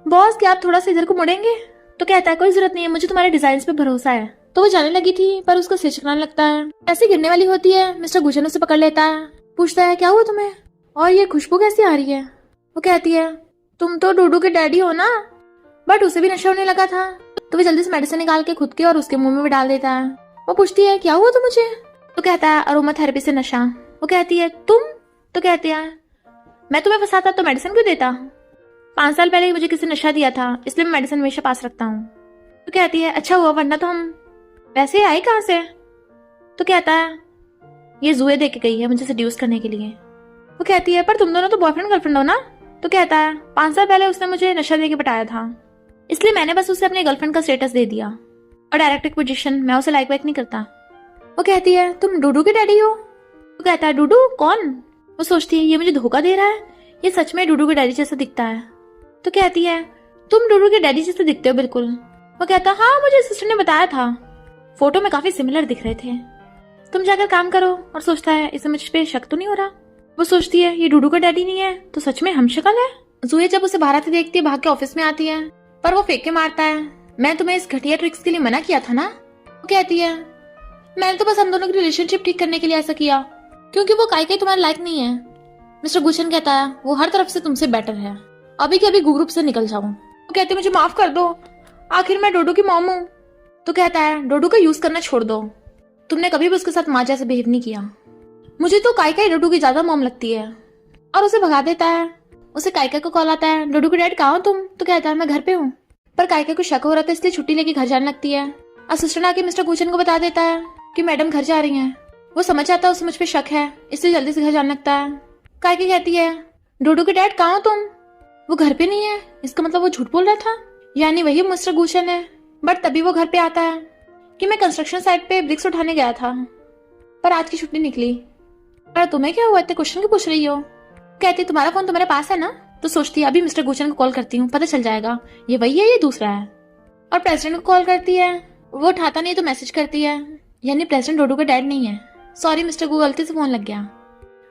बॉस क्या आप थोड़ा सा इधर को मुड़ेंगे? तो कहता है कोई जरूरत नहीं है, मुझे तुम्हारे डिजाइन पे भरोसा है। तो वो जाने लगी थी, पर उसका सिर चकराने लगता है। ऐसे गिरने वाली होती है, मिस्टर गुजन उसे पकड़ लेता है, पूछता है क्या हुआ तुम्हें, और ये खुशबू कैसी आ रही है? वो कहती है तुम तो डूडू के डैडी हो ना, बट उसे भी नशा होने लगा था। तो वो जल्दी से मेडिसिन निकाल के खुद के और उसके मुंह में भी डाल देता है। वो पूछती है क्या हुआ तो मुझे? तो कहता है अरोमा थेरेपी से नशा। वो कहती है तुम? तो कहती है मैं तुम्हें फंसाता तो मेडिसिन क्यों देता, 5 साल पहले ही मुझे किसी नशा दिया था, इसलिए मैं मेडिसिन हमेशा पास रखता हूँ। तो कहती है अच्छा हुआ, वरना तो हम वैसे ही आए कहाँ से? तो कहता है ये जुए दे के गई है मुझे सेड्यूस करने के लिए। वो कहती है पर तुम दोनों तो बॉयफ्रेंड गर्लफ्रेंड हो ना? तो कहता है 5 साल पहले उसने मुझे नशा दे के पटाया था, इसलिए मैंने बस उसे अपने गर्लफ्रेंड का स्टेटस दे दिया, और डायरेक्टर की पोजीशन मैं उसे लाइक वाइक नहीं करता। वो कहती है तुम डूडू के डैडी हो? तो कहता है डूडू कौन? वो सोचती है ये मुझे धोखा दे रहा है, ये सच में डूडू के डैडी जैसा दिखता है। तो कहती है तुम डूडू के डैडी जैसे दिखते हो बिल्कुल। वो कहता हाँ मुझे सिस्टर ने बताया था, फोटो में काफी सिमिलर दिख रहे थे, तुम जाकर काम करो। और सोचता है इसे मुझ पे शक तो नहीं हो रहा। वो सोचती है ये डूडू का डैडी नहीं है तो सच में हम शक्ल है। जूही जब उसे बाहर आते देखती है, भाग के ऑफिस में आती है, पर वो फेंक के मारता है मैं तुम्हें इस घटिया ट्रिक्स के लिए मना किया था ना। वो कहती है मैंने तो बस हम दोनों की रिलेशनशिप ठीक करने के लिए ऐसा किया, क्योंकि वो काई तुम्हारे लायक नहीं है। मिस्टर गुशन कहता है वो हर तरफ से तुमसे बेटर है, अभी के अभी ग्रुप से निकल जाऊं। वो कहती है मुझे माफ कर दो, आखिर मैं डोडो की मॉम हूँ। तो कहता है डोडो का यूज करना छोड़ दो, तुमने कभी भी उसके साथ माँ जैसे बिहेव नहीं किया, मुझे तो काई डोडो की ज्यादा मॉम लगती है। और उसे भगा देता है। उसे काइका को कॉल आता है डोडो के डैड कहाँ हो तुम? तो कहता है मैं घर पे हूँ। पर काइका को शक हो रहा था, इसलिए छुट्टी लेके घर जाने लगती है। असिस्टेंट आके मिस्टर गुचन को बता देता है कि मैडम घर जा रही हैं। वो समझ आता है उसे मुझ पे शक है, इसलिए जल्दी से घर जाने लगता है। काइका कहती है डोडो के डैड कहाँ हो तुम? वो घर पे नहीं है, इसका मतलब वो झूठ बोल रहा था, यानी वही मिस्टर गुचन है। बट तभी वो घर पे आता है कि मैं कंस्ट्रक्शन साइट पे ब्रिक्स उठाने गया था, पर आज की छुट्टी निकली। पर तुम्हें क्या हुआ, इतने क्वेश्चन क्यों पूछ रही हो? कहती तुम्हारा फोन तुम्हारे पास है ना? तो सोचती है अभी मिस्टर गुचन को कॉल करती हूँ, पता चल जाएगा ये वही है ये दूसरा है। और प्रेसिडेंट को कॉल करती है, वो उठाता नहीं तो मैसेज करती है, यानी प्रेसिडेंट डोडो का डैड नहीं है। सॉरी मिस्टर गु, गलती से फोन लग गया।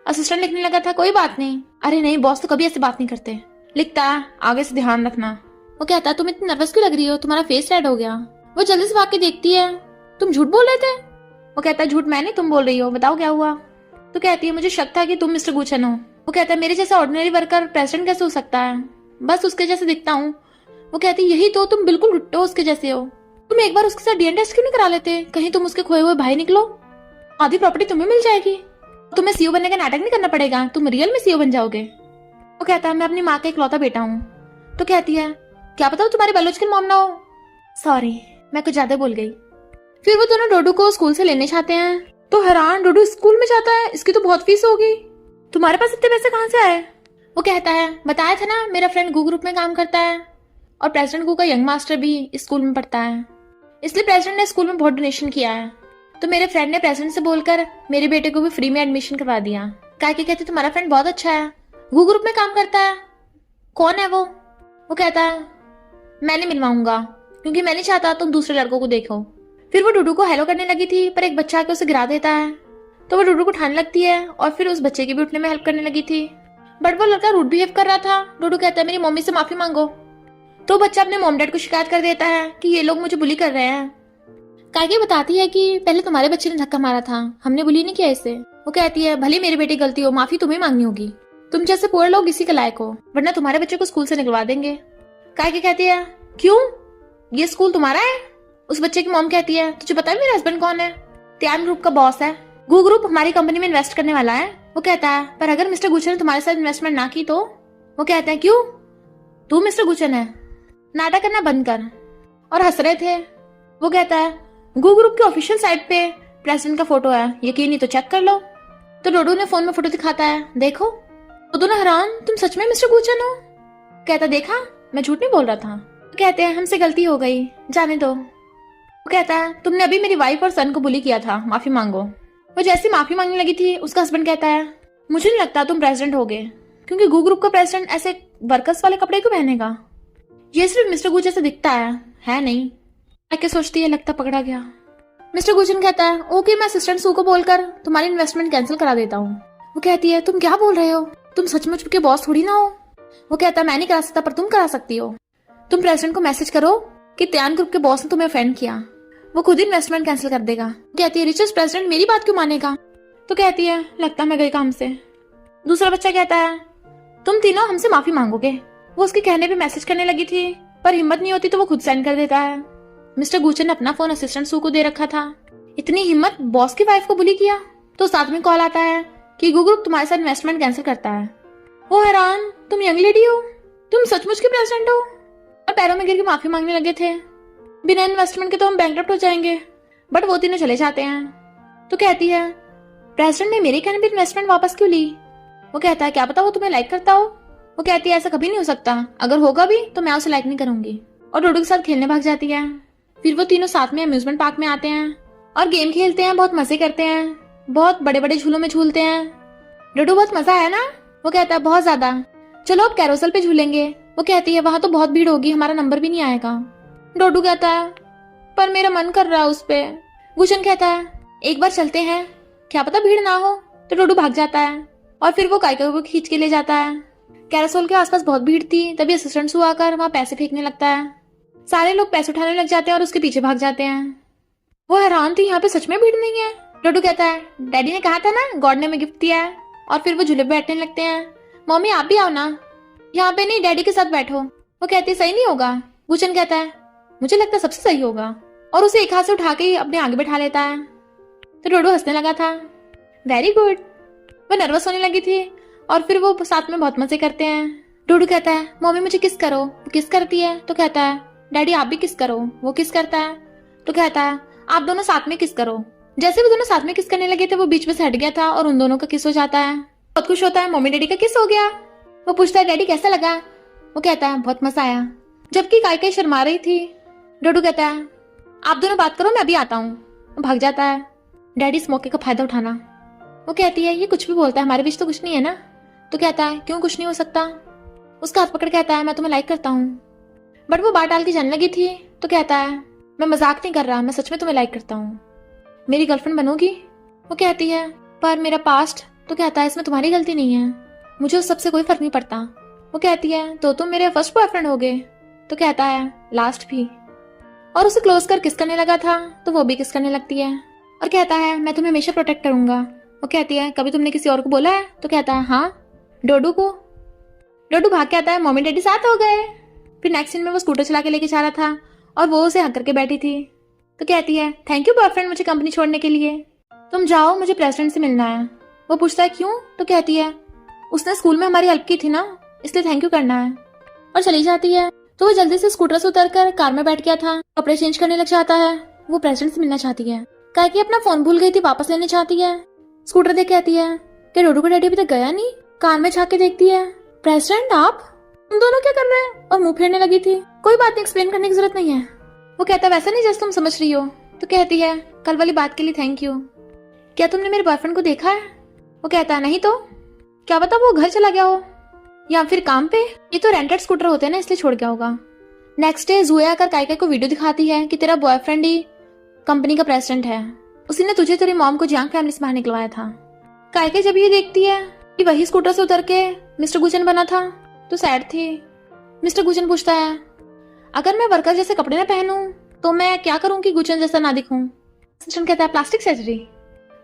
असिस्टेंट लिखने लगा था कोई बात नहीं। अरे नहीं बॉस तो कभी ऐसे बात नहीं करते। लिखता है आगे से ध्यान रखना। वो कहता तुम इतनी नर्वस क्यों लग रही हो, तुम्हारा फेस रेड हो गया। वो जल्दी से भाग के देखती है, तुम झूठ बोल रहे थे। वो कहता है झूठ मैं नहीं तुम बोल रही हो, बताओ क्या हुआ। तो कहती है मुझे शक था कि तुम मिस्टर गुचन हो। वो कहता है मेरे जैसा ऑर्डिनरी वर्कर प्रेसिडेंट कैसे हो सकता है, बस उसके जैसे दिखता हूँ। वो कहती है यही तो, तुम बिल्कुल डिट्टो उसके जैसे हो। तुम एक बार उसके साथ डीएनए टेस्ट क्यों नहीं करा लेते, कहीं तुम उसके खोए हुए भाई निकलो, आधी प्रॉपर्टी तुम्हें मिल जाएगी। तुम्हें सीईओ बनने का नाटक नहीं करना पड़ेगा, तुम रियल में सीईओ बन जाओगे। वो कहता है मैं अपनी माँ का इकलौता बेटा हूँ। तो कहती है क्या पता तुम्हारी बायोलॉजिकल मॉम ना हो। सॉरी मैं कुछ ज्यादा बोल गई। फिर वो दोनों डोडू को स्कूल से लेने जाते हैं, तो हैरान डोडू स्कूल में जाता है, इसकी तो बहुत फीस होगी, तुम्हारे पास इतने पैसे कहाँ से आए? वो कहता है बताया था ना मेरा फ्रेंड गू ग्रुप में काम करता है, और प्रेसिडेंट गू का यंग मास्टर भी इस स्कूल में पढ़ता है, इसलिए प्रेसिडेंट ने स्कूल में बहुत डोनेशन किया है। तो मेरे फ्रेंड ने प्रेसिडेंट से बोलकर मेरे बेटे को भी फ्री में एडमिशन करवा दिया। काकी कहती तुम्हारा फ्रेंड बहुत अच्छा है, गू ग्रुप में काम करता है, कौन है वो? वो कहता है मैं नहीं मिलवाऊंगा, क्योंकि मैं नहीं चाहता तुम दूसरे लड़कों को देखो। फिर वो डूडू को हेलो करने लगी थी, पर एक बच्चा आके उसे गिरा देता है, तो वो डूडू को उठाने लगती है और फिर उस बच्चे की भी उठने में हेल्प करने लगी थी। बट वो लड़का रूड बिहेव कर रहा था। डूडू कहता है मेरी मम्मी से माफी मांगो। तो बच्चा अपने मॉम डैड को शिकायत कर देता है कि ये लोग मुझे बुली कर रहे हैं। काकी बताती है कि पहले तुम्हारे बच्चे ने धक्का मारा था, हमने बुली नहीं किया इसे। वो कहती है भले मेरी बेटी गलती हो, माफी तुम्हें मांगनी होगी, तुम जैसे पुअर लोग इसी के लायक हो, वरना तुम्हारे बच्चे को स्कूल से निकलवा देंगे। काकी कहती है क्यों, ये स्कूल तुम्हारा है? उस बच्चे की मॉम कहती है तुझे पता है मेरा हस्बैंड कौन है? त्यान ग्रुप का बॉस है, गू ग्रुप हमारी कंपनी में इन्वेस्ट करने वाला है। वो कहता है पर अगर मिस्टर गुचन ने तुम्हारे साथ इन्वेस्टमेंट ना की तो? वो कहते हैं क्यों, तू मिस्टर गुचन है, नाटक करना बंद कर। और हंस रहे थे। वो कहता है गू ग्रुप की ऑफिशियल साइट पे प्रेसिडेंट का फोटो है, यकीन नहीं तो चेक कर लो। तो डोडू ने फोन में फोटो दिखाता है, देखो। तो दोनों हैरान, तुम सच में मिस्टर गुचन हो? कहता, देखा मैं झूठ नहीं बोल रहा था। तो कहते हैं हमसे गलती हो गई, जाने दो। वो कहता है तुमने अभी मेरी वाइफ और सन को बुली किया था, माफी मांगो। वो जैसी माफी मांगने लगी थी, उसका हस्बैंड कहता है मुझे नहीं लगता तुम प्रेसिडेंट होगे, क्योंकि गू ग्रुप का प्रेसिडेंट ऐसे वर्कर्स वाले कपड़े क्यों पहनेगा? ये सिर्फ मिस्टर गू जैसा दिखता है नहीं? क्या सोचती है, लगता पकड़ा गया। मिस्टर गुचन कहता है ओके, मैं असिस्टेंट सू को बोलकर तुम्हारी इन्वेस्टमेंट कैंसिल करा देता हूँ। वो कहती है तुम क्या बोल रहे हो, तुम सचमुच के बॉस थोड़ी ना हो। वो कहता है मैं नहीं करा सकता पर तुम करा सकती हो। तुम प्रेसिडेंट को मैसेज करो कि त्यान ग्रुप के बॉस ने तुम्हें ऑफेंड किया, वो खुद इन्वेस्टमेंट कैंसिल कर देगा। कहती है रिचेस्ट प्रेसिडेंट मेरी बात क्यों मानेगा? तो कहती है लगता मैं गई काम से। दूसरा बच्चा कहता है तुम तीनों हमसे माफी मांगोगे। वो उसके कहने पे मैसेज करने लगी थी, पर हिम्मत नहीं होती तो वो खुद सेंड कर देता है। मिस्टर गुचन ने अपना फोन असिस्टेंट सू को दे रखा था। इतनी हिम्मत, बॉस की वाइफ को बुली किया। तो साथ में कॉल आता है कि गू ग्रुप तुम्हारे साथ इन्वेस्टमेंट कैंसिल करता है। वो हैरान, तुम यंग लेडी हो, तुम सचमुच के प्रेसिडेंट हो? और पैरों में गिर के माफी मांगने लगे थे, बिना इन्वेस्टमेंट के तो हम बैंकरप्ट हो जाएंगे। बट वो तीनों चले जाते हैं। तो कहती है प्रेसिडेंट ने मेरे कहने पे इन्वेस्टमेंट वापस क्यों ली? वो कहता है क्या पता वो तुम्हें लाइक करता हो। वो कहती है ऐसा कभी नहीं हो सकता, अगर होगा भी तो मैं उसे लाइक नहीं करूंगी। और डोडू के साथ खेलने भाग जाती है। फिर वो तीनों साथ में अम्यूजमेंट पार्क में आते हैं और गेम खेलते हैं, बहुत मजे करते हैं, बहुत बड़े बड़े झूलों में झूलते हैं। डोडू बहुत मजा आया ना? वो कहता है बहुत ज्यादा, चलो अब कैरोसल पे झूलेंगे। वो कहती है वहां तो बहुत भीड़ होगी, हमारा नंबर भी नहीं आएगा। डोडू कहता है पर मेरा मन कर रहा है उस पे। गुचन कहता है एक बार चलते हैं, क्या पता भीड़ ना हो। तो डोडू भाग जाता है और फिर वो काइका को खींच के ले जाता है। कैरोसल के आसपास बहुत भीड़ थी, तभी असिस्टेंट सू आकर वहां पैसे फेंकने लगता है। सारे लोग पैसे उठाने लग जाते हैं और उसके पीछे भाग जाते हैं। वो हैरान थी, यहाँ पे सच में भीड़ नहीं है। डोडू कहता है डैडी ने कहा था ना गॉड ने हमें गिफ्ट दिया है। और फिर वो झूले पे बैठने लगते हैं। मम्मी आप भी आओ ना। यहाँ पे नहीं, डैडी के साथ बैठो। वो कहती है सही नहीं होगा। गुचन कहता है मुझे लगता है सबसे सही होगा, और उसे एक हाथ से उठा के अपने आगे बैठा लेता है। तो डोडू हंसने लगा था, वेरी गुड। वो नर्वस होने लगी थी और फिर वो साथ में बहुत मजे करते हैं। डोडू कहता है मम्मी मुझे किस करो। वो किस करती है तो कहता है डैडी आप भी किस करो। वो किस करता है तो कहता है आप दोनों साथ में किस करो। जैसे वो दोनों साथ में किस करने लगे थे, वो बीच में से हट गया था और उन दोनों का किस हो जाता है। बहुत खुश होता है, मम्मी डैडी का किस हो गया। वो पूछता है डैडी कैसा लगा? वो कहता है बहुत मजा आया। जबकि काइका शर्मा रही थी। डोडू कहता है आप दोनों बात करो, मैं अभी आता हूँ। वो भाग जाता है। डैडी इस मौके का फायदा उठाना। वो कहती है ये कुछ भी बोलता है, हमारे बीच तो कुछ नहीं है ना। तो कहता है क्यों कुछ नहीं हो सकता। उसका हाथ पकड़ कहता है मैं तुम्हें लाइक करता हूँ। बट वो बात डाल के जाने लगी थी। तो कहता है मैं मजाक नहीं कर रहा, मैं सच में तुम्हें लाइक करता हूँ, मेरी गर्लफ्रेंड बनोगी? वो कहती है पर मेरा पास्ट। तो कहता है इसमें तुम्हारी गलती नहीं है, मुझे उस सबसे कोई फर्क नहीं पड़ता। वो कहती है तो तुम मेरे फर्स्ट बॉयफ्रेंड होगे? तो कहता है लास्ट भी। और उसे क्लोज कर किस करने लगा था, तो वो भी किस करने लगती है और कहता है मैं तुम्हें हमेशा प्रोटेक्ट करूंगा। वो कहती है कभी तुमने किसी और को बोला है? तो कहता है हाँ, डोडू को। डोडू भाग के आता है, मम्मी डैडी साथ हो गए। फिर नेक्स्ट सीन में वो स्कूटर चला के लेके जा रहा था और वो उसे हक करके बैठी थी। तो कहती है थैंक यू बॉयफ्रेंड मुझे कंपनी छोड़ने के लिए, तुम जाओ मुझे प्रेसिडेंट से मिलना है। वो पूछता है क्यों? तो कहती है उसने स्कूल में हमारी हेल्प की थी ना, इसलिए थैंक यू करना है। और चली जाती है। तो वो जल्दी से स्कूटर से उतरकर कार में बैठ गया था, कपड़े चेंज करने लग जाता है। वो प्रेसिडेंट से मिलना चाहती है, काहे अपना फोन भूल गई थी, वापस लेने चाहती है। स्कूटर देख कहती है कि डोडू का डैडी अभी तक गया नहीं। कार में झांक के देखती है, प्रेसिडेंट आप, तुम दोनों क्या कर रहे हैं? और मुंह फेरने लगी थी। कोई बात नहीं, एक्सप्लेन करने की जरूरत नहीं है। वो कहता वैसा नहीं जैसे तुम समझ रही हो। तो कहती है कल वाली बात के लिए थैंक यू, क्या तुमने मेरे बॉयफ्रेंड को देखा है? वो कहता है नहीं तो, क्या पता वो घर चला गया हो या फिर काम पे, ये तो रेंटेड स्कूटर होते हैं ना, इसलिए छोड़ गया होगा। नेक्स्ट डे जूए आकर काइका को वीडियो दिखाती है कि तेरा बॉयफ्रेंड ही कंपनी का प्रेसिडेंट है, उसी ने तुझे तेरी मॉम को जियांग फैमिली से बाहर निकलवाया था। काइका जब ये देखती है कि वही स्कूटर से उतर के मिस्टर गुचन बना था तो सैड थी। मिस्टर गुचन पूछता है अगर मैं वर्कर जैसे कपड़े ना पहनूं तो मैं क्या करूं कि गुचन जैसा ना दिखूं? असिस्टेंट कहता है प्लास्टिक सर्जरी,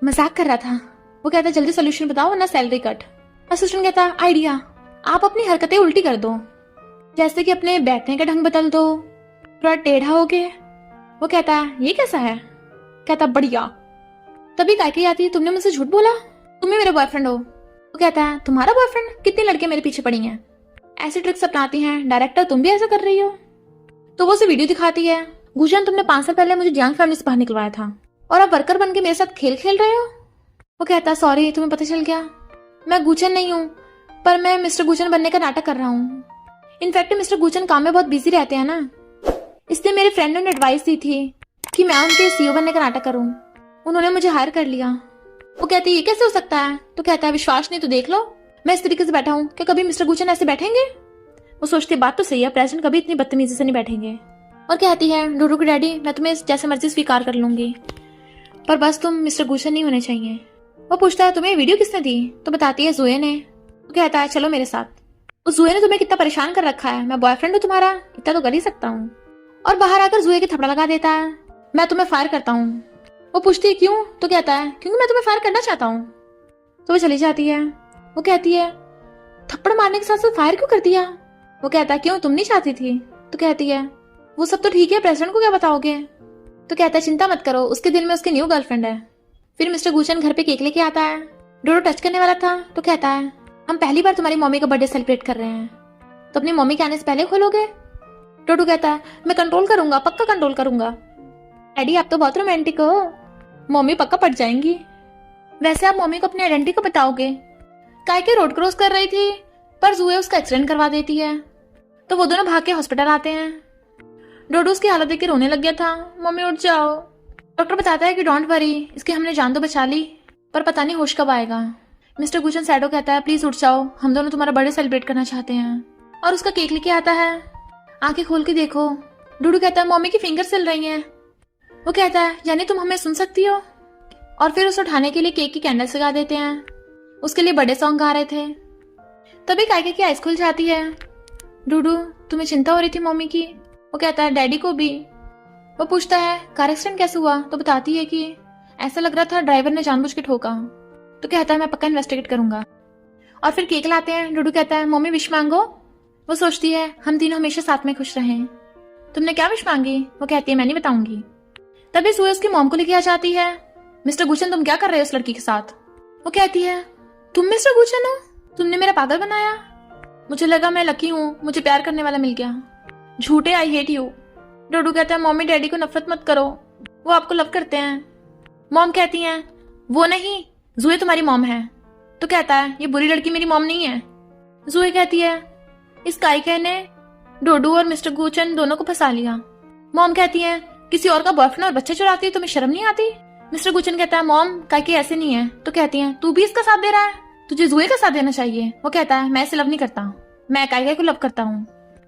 मजाक कर रहा था। वो कहता है जल्दी सोल्यूशन बताओ वरना सैलरी कट। असिस्टेंट कहता है आइडिया, आप अपनी हरकतें उल्टी कर दो, जैसे कि अपने बैठने का ढंग बदल दो, थोड़ा टेढ़ा हो गए। वो कहता है ये कैसा है? कहता बढ़िया। तभी काइका आती है, तुमने मुझसे झूठ बोला, तुम ही मेरा बॉयफ्रेंड हो। वो कहता है तुम्हारा बॉयफ्रेंड? कितनी लड़के मेरे पीछे पड़ी हैं, ऐसी ट्रिक्स अपनाती हैं, डायरेक्टर तुम भी ऐसा कर रही हो। तो वो उसे वीडियो दिखाती है गुशन, तुमने 5 साल पहले मुझे जियांग फैमिली से बाहर निकलवाया था और अब वर्कर बन के मेरे साथ खेल खेल रहे हो। वो कहता है सॉरी, तुम्हें पता चल गया। मैं गुचन नहीं हूँ, पर मैं मिस्टर गुचन बनने का नाटक कर रहा हूँ। इनफैक्ट मिस्टर गुचन काम में बहुत बिजी रहते हैं ना, इसलिए मेरे फ्रेंड ने एडवाइस दी थी कि मैं उनके सीईओ बनने का नाटक करूँ। उन्होंने मुझे हायर कर लिया। वो कहती है ये कैसे हो सकता है? तो कहता है विश्वास नहीं तो देख लो, मैं इस तरीके से बैठा हूँ, क्या कभी मिस्टर गुचन ऐसे बैठेंगे? वो सोचती बात तो सही है, प्रेसिडेंट कभी इतनी बदतमीजी से नहीं बैठेंगे। और कहती है डोडो के डैडी, मैं तुम्हें जैसे मर्जी स्वीकार कर लूंगी, पर बस तुम मिस्टर गुचन नहीं होने चाहिए। वो पूछता है तुम्हें वीडियो किसने दी? तो बताती है जुए ने। वो कहता है चलो मेरे साथ। उस जुए ने तुम्हें कितना परेशान कर रखा है, मैं बॉयफ्रेंड हूँ तुम्हारा, इतना तो कर ही सकता हूँ। और बाहर आकर जुए के थप्पड़ लगा देता है, मैं तुम्हें फायर करता हूँ। वो पूछती है क्यों? तो कहता है क्योंकि मैं तुम्हें फायर करना चाहता हूँ। तो वो चली जाती है। वो कहती है थप्पड़ मारने के साथ साथ फायर क्यों कर दिया? वो कहता है क्यों, तुम नहीं चाहती थी? तो कहती है वो सब तो ठीक है, प्रेसिडेंट को क्या बताओगे? तो कहता है चिंता मत करो, उसके दिल में उसकी न्यू गर्लफ्रेंड है। फिर मिस्टर गुचन घर पे केक लेके आता है। डोडो टच करने वाला था तो कहता है हम पहली बार तुम्हारी मम्मी का बर्थडे सेलिब्रेट कर रहे हैं, तो अपनी मम्मी के आने से पहले खोलोगे? डोडो कहता है मैं कंट्रोल करूंगा, पक्का कंट्रोल करूंगा। डैडी आप तो बहुत रोमांटिक हो, मम्मी पक्का पट जाएंगी। वैसे आप मम्मी को अपनी आइडेंटिटी को बताओगे? काय के रोड क्रॉस कर रही थी, पर जुए उसका एक्सीडेंट करवा देती है, तो वो दोनों भाग के हॉस्पिटल आते हैं। डोडो उसकी हालत देख के रोने लग गया था, मम्मी उठ जाओ। डॉक्टर बताता है कि डोंट वरी, इसकी हमने जान तो बचा ली, पर पता नहीं होश कब आएगा। मिस्टर गुचन सैडो कहता है प्लीज उठ जाओ, हम दोनों तुम्हारा बर्थडे सेलिब्रेट करना चाहते हैं। और उसका केक लेके आता है। आंखें खोल के देखो। डोडो कहता है मम्मी की फिंगर्स हिल रही हैं। वो कहता है यानी तुम हमें सुन सकती हो? और फिर उसे उठाने के लिए केक की कैंडल सगा देते हैं। उसके लिए बर्थडे सॉन्ग गा रहे थे। तभी कायके की आइस खुल जाती है। डूडू तुम्हें चिंता हो रही थी मम्मी की? वो कहता है डैडी को भी। वो पूछता है कार एक्सीडेंट कैसे हुआ? तो बताती है कि ऐसा लग रहा था ड्राइवर ने जानबूझ के ठोका। तो कहता है मैं पक्का इन्वेस्टिगेट करूंगा। और फिर केक लाते हैं। डूडू कहता है मम्मी विश मांगो। वो सोचती है हम तीनों हमेशा साथ में खुश रहें। तुमने क्या विश मांगी? वो कहती है मैं नहीं बताऊंगी। तभी सुए उसकी मॉम को लेके आ जाती है। मिस्टर गुचन तुम क्या कर रहे हो उस लड़की के साथ? वो कहती है तुम मिस्टर गुचन हो, तुमने मेरा पागल बनाया। मुझे लगा मैं लकी हूँ, मुझे प्यार करने वाला मिल गया। झूठे, आई हेट यू। डोडू कहता है मम्मी डैडी को नफरत मत करो, वो आपको लव करते हैं। मॉम कहती है वो नहीं, जुए तुम्हारी मॉम है। तो कहता है ये बुरी लड़की मेरी मॉम नहीं है। जुए कहती है इस काइके ने डोडू और मिस्टर गुचन दोनों को फंसा लिया। मॉम कहती है किसी और का बॉयफ्रेंड और बच्चे चुराती है, तुम्हें शर्म नहीं आती? मिस्टर गुचन कहता है मॉम काइके ऐसे नहीं है। तो कहती है तू भी इसका साथ दे रहा है, तुझे जुए का साथ देना चाहिए। वो कहता है मैं इसे लव नहीं करता, मैं काइके को लव करता हूँ।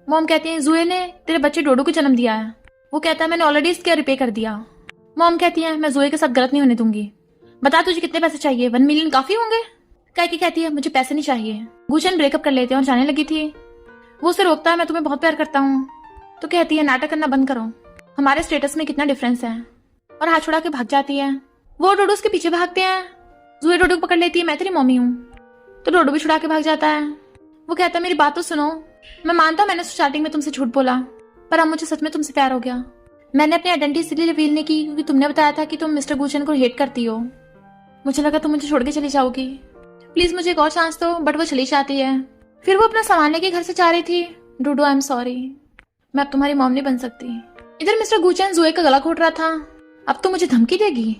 मॉम कहती है जुए ने तेरे बच्चे डोडू को जन्म दिया है। वो कहता है मैंने ऑलरेडी इसके रिपे कर दिया। मॉम कहती है मैं जुए के साथ गलत नहीं होने दूंगी, बता तुझे कितने पैसे चाहिए? 1 मिलियन काफी होंगे? काइके कहती है मुझे पैसे नहीं चाहिए। गुचन ब्रेकअप कर लेते हैं और जाने लगी थी। वो उसे रोकता है मैं तुम्हें बहुत प्यार करता हूँ। तो कहती है नाटक करना बंद करो, हमारे स्टेटस में कितना डिफरेंस है। और हाथ छुड़ा के भाग जाती है। वो डोडो उसके पीछे भागते हैं। जुए डोडो को पकड़ लेती है मैं तेरी मम्मी हूँ। तो डोडो भी छुड़ा के भाग जाता है। वो कहता है मेरी बात तो सुनो, मैं मानता हूँ मैंने स्टार्टिंग में तुमसे झूठ बोला, पर अब मुझे सच में तुमसे प्यार हो गया। मैंने अपनी आइडेंटिटी इसलिए रिवील नहीं की क्योंकि तुमने बताया था कि तुम मिस्टर गुचन को हेट करती हो। मुझे लगा तुम मुझे छोड़ के चली जाओगी, प्लीज मुझे एक और चांस दो। बट वो चली जाती है। फिर वो अपना सामान लेके घर से जा रही थी। डोडो आई एम सॉरी, मैं अब तुम्हारी मॉम नहीं बन सकती। इधर मिस्टर गुचन जुए का गला घोट रहा था। अब तो मुझे धमकी देगी।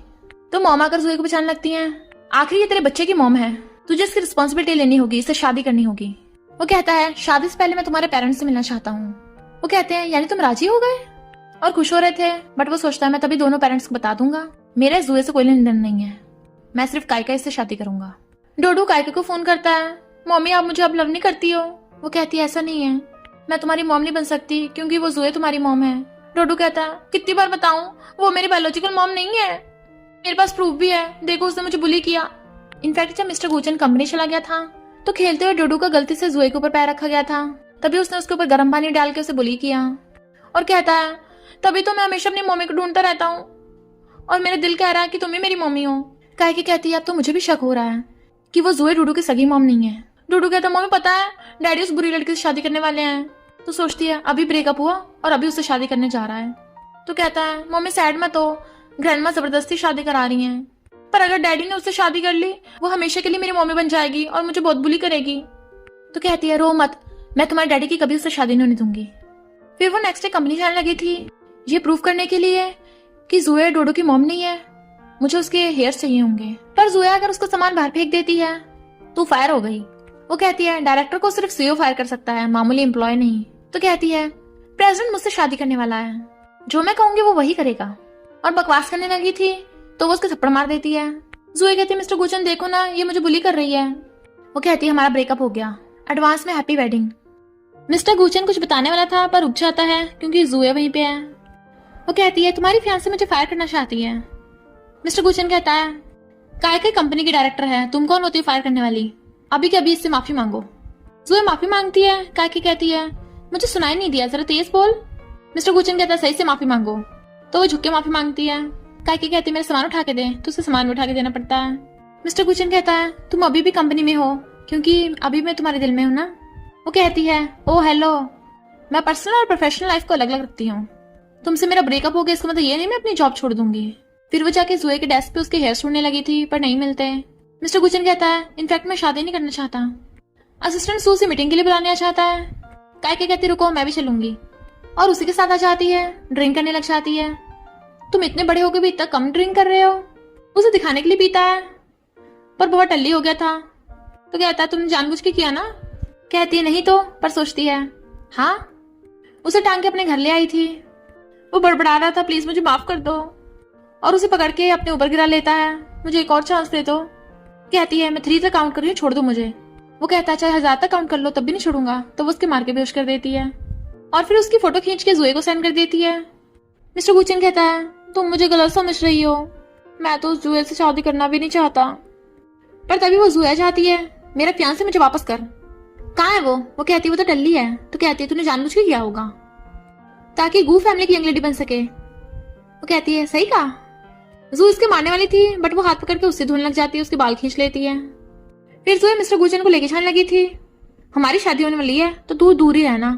तो मॉम आकर जुए को बचाने लगती है। आखिर ये तेरे बच्चे की मॉम है, तुझे इसकी रिस्पॉन्सिबिलिटी लेनी होगी, इससे शादी करनी होगी। वो कहता है शादी से पहले मैं तुम्हारे पेरेंट्स से मिलना चाहता हूँ। वो कहते हैं यानी तुम राजी हो गए? और खुश हो रहे थे। बट वो सोचता है मैं तभी दोनों पेरेंट्स को बता दूंगा, मेरे जुए से कोई लेन देन नहीं है, मैं सिर्फ काइका से शादी करूंगा। डोडू काइका को फोन करता है मम्मी आप मुझे अब लव नहीं करती हो? वो कहती है ऐसा नहीं है, मैं तुम्हारी मॉम नहीं बन सकती क्योंकि वो जुए तुम्हारी मॉम है। डोडू कहता है कितनी बार बताऊं, वो मेरी बायोलॉजिकल मॉम नहीं है, मेरे पास प्रूफ भी है, देखो उसने मुझे बुली किया। इनफैक्ट जब मिस्टर गुचन कंपनी चला गया था तो खेलते हुए डोडू का गलती से जुए के ऊपर पैर रखा गया था, तभी उसने उसके ऊपर गर्म पानी डाल के उसे बुली किया। और कहता है तभी तो मैं हमेशा अपनी मम्मी को ढूंढता रहता हूँ और मेरा दिल कह रहा है कि तुम ही मेरी मम्मी हो। काहे कहती है अब तो मुझे भी शक हो रहा है कि वो जुए डोडू की सगी मॉम नहीं है। डोडू कहता है मम्मी पता है डैडी उस बुरी लड़की से शादी करने वाले हैं। तो सोचती है अभी ब्रेकअप हुआ और अभी उससे शादी करने जा रहा है। तो कहता है मम्मी सैड मत हो, ग्रैंडमा जबरदस्ती शादी करा रही हैं, पर अगर डैडी ने उससे शादी कर ली वो हमेशा के लिए मेरी मम्मी बन जाएगी और मुझे बहुत बुली करेगी। तो कहती है रो मत, मैं तुम्हारे डैडी की कभी उससे शादी नहीं होने दूंगी। फिर वो नेक्स्ट डे कंपनी जाने लगी थी। ये प्रूव करने के लिए कि जुए डोडो की मॉम नहीं है, मुझे उसके हेयर्स चाहिए होंगे। पर जुया अगर उसका सामान बाहर फेंक देती है तो फायर हो गई। वो कहती है डायरेक्टर को सिर्फ सीईओ फायर कर सकता है, मामूली एम्प्लॉय नहीं। तो कहती है प्रेसिडेंट मुझसे शादी करने वाला है, जो मैं कहूंगी वो वही करेगा। और बकवास करने लगी थी तो वो उसके थप्पड़ मार देती है। जुए कहती है मिस्टर गुचन देखो ना, ये मुझे बुली कर रही है। वो कहती है हमारा ब्रेकअप हो गया, एडवांस में हैप्पी वेडिंग। मिस्टर गुचन कुछ बताने वाला था पर रुक जाता है क्योंकि जुए वहीं पे है। वो कहती है तुम्हारी फियांसे मुझे फायर करना चाहती है। मिस्टर गुचन कहता है काय के कंपनी की डायरेक्टर है, तुम कौन होती है फायर करने वाली, अभी के अभी इससे माफी मांगो। जुए माफी मांगती है। काय की कहती है मुझे सुनाई नहीं दिया, जरा तेज बोल। मिस्टर गुचन कहता है सही से माफी मांगो। तो वो झुक के माफी मांगती है। काय की कहती है मेरा सामान उठा के दे, तो उसे सामान भी उठा के देना पड़ता है। मिस्टर गुचन कहता है तुम अभी भी कंपनी में हो क्योंकि अभी मैं तुम्हारे दिल में हूं ना। वो कहती है ओ हेलो, मैं पर्सनल और प्रोफेशनल लाइफ को अलग अलग रखती हूँ। तुमसे मेरा ब्रेकअप हो गया इसका मतलब ये नहीं मैं अपनी जॉब छोड़ दूंगी। फिर वो जाके जुए के डेस्क पे उसके हेयर ढूंढने लगी थी पर नहीं मिलते। मिस्टर गुचन कहता है इनफैक्ट मैं शादी नहीं करना चाहता। असिस्टेंट सू से मीटिंग के लिए बुलाने आ चाहता है। काय के कहती रुको मैं भी चलूंगी, और उसी के साथ आ जाती है। ड्रिंक करने लग जाती है। तुम इतने बड़े हो गए भी इतना कम ड्रिंक कर रहे हो। उसे दिखाने के लिए पीता है पर बहुत टल्ली हो गया था। तो कहता है तुमने जानबूझ के किया ना। कहती है नहीं तो, पर सोचती है हाँ, उसे टांग के अपने घर ले आई थी। वो बड़बड़ा रहा था प्लीज मुझे माफ कर दो, और उसे पकड़ के अपने ऊपर गिरा लेता है। मुझे एक और चांस दे दो। कहती है मैं 3 तक काउंट कर रही हूँ, छोड़ दो मुझे। वो कहता है चाहे 1000 तक काउंट कर लो तब भी नहीं छोड़ूंगा। तो वो उसके मार के बेहोश कर देती है और फिर उसकी फोटो खींच के जुए को सेंड कर देती है। मिस्टर गुचन कहता है तुम मुझे गलत समझ रही हो, मैं तो उस जुए से शादी करना भी नहीं चाहता। पर तभी वो जुआ जाती है मेरा फियांसे मुझे वापस कर। कहाँ है वो? वो कहती है वो तो टल्ली है। तो कहती है तूने जानबूझ के किया होगा ताकि गू फैमिली की यंग लेडी बन सके। वो कहती है सही कहा। जू इसके मारने वाली थी बट वो हाथ पकड़ के उससे धोने लग जाती है, उसके बाल खींच लेती है। फिर जू मिस्टर गुचन को लेके जाने लगी थी। हमारी शादी होने वाली है तो तू दूर ही रहना।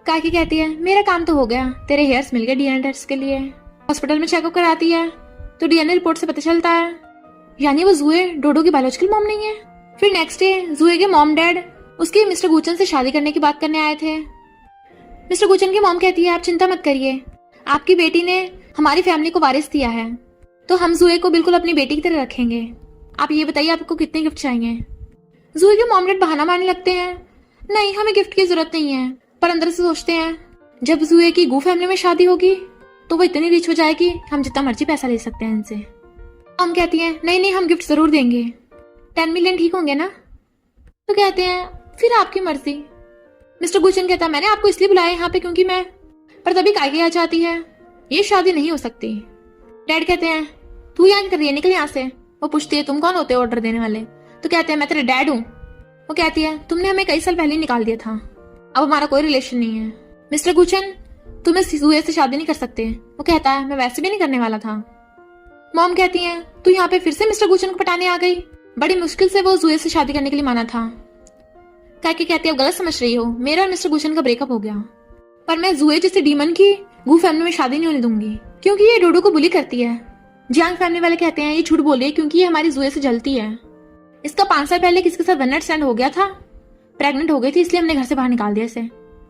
काकी कहती है मेरा काम तो हो गया, तेरे हेयर्स मिल गए डीएनए टेस्ट के लिए। हॉस्पिटल में चेकअप कराती है तो डीएनए रिपोर्ट से पता चलता है यानी वो जुए डोडो की बायोलॉजिकल मॉम नहीं है। फिर नेक्स्ट डे जुए के मॉम डैड उसकी मिस्टर गुचन से शादी करने की बात करने आए थे। मिस्टर गुचन की मॉम कहती है आप चिंता मत करिए, आपकी बेटी ने हमारी फैमिली को वारिस दिया है तो हम जुए को बिल्कुल अपनी बेटी की तरह रखेंगे। आप ये बताइए आपको कितने गिफ्ट चाहिए। जुए के मॉम डैड बहाना मारने लगते हैं नहीं हमें गिफ्ट की जरूरत नहीं है, पर अंदर से सोचते हैं जब जुए की गू फैमिली में शादी होगी तो वो इतनी रिच हो जाएगी हम जितना मर्जी पैसा ले सकते हैं इनसे। हम कहती हैं नहीं नहीं हम गिफ्ट जरूर देंगे, 10 मिलियन ठीक होंगे ना। तो कहते हैं फिर आपकी मर्जी। मिस्टर गुचन कहता है मैंने आपको इसलिए बुलाया यहाँ पे क्योंकि मैं, पर तभी काकी आ जाती है ये शादी नहीं हो सकती। डैड कहते हैं तू यहाँ कर रही है, निकल यहाँ से। वो पूछती है तुम कौन होते हो ऑर्डर देने वाले। तो कहते हैं मैं तेरे डैड हूँ। वो कहती है तुमने हमें कई साल पहले ही निकाल दिया था, अब हमारा कोई रिलेशन नहीं है। मिस्टर गुचन तुम्हें जुए से शादी नहीं कर सकते। वो कहता है मैं वैसे भी नहीं करने वाला था। मॉम कहती है तू यहाँ पे फिर से मिस्टर गुचन को पटाने आ गई, बड़ी मुश्किल से वो जुए से शादी करने के लिए माना था। काकी कहती है गलत समझ रही हो, मेरा और मिस्टर गुचन का ब्रेकअप हो गया, पर मैं जुए जैसे डीमन की गू फैमिली में शादी नहीं होने दूंगी क्योंकि ये डोडो को बुली करती है। जियांग फैमिली वाले कहते हैं ये झूठ बोल रही है क्योंकि ये हमारी जुए से जलती है। इसका 5 साल पहले किसी के साथ वन नाइट स्टैंड हो गया था, प्रेग्नेंट हो गई थी इसलिए हमने घर से बाहर निकाल दिया इसे।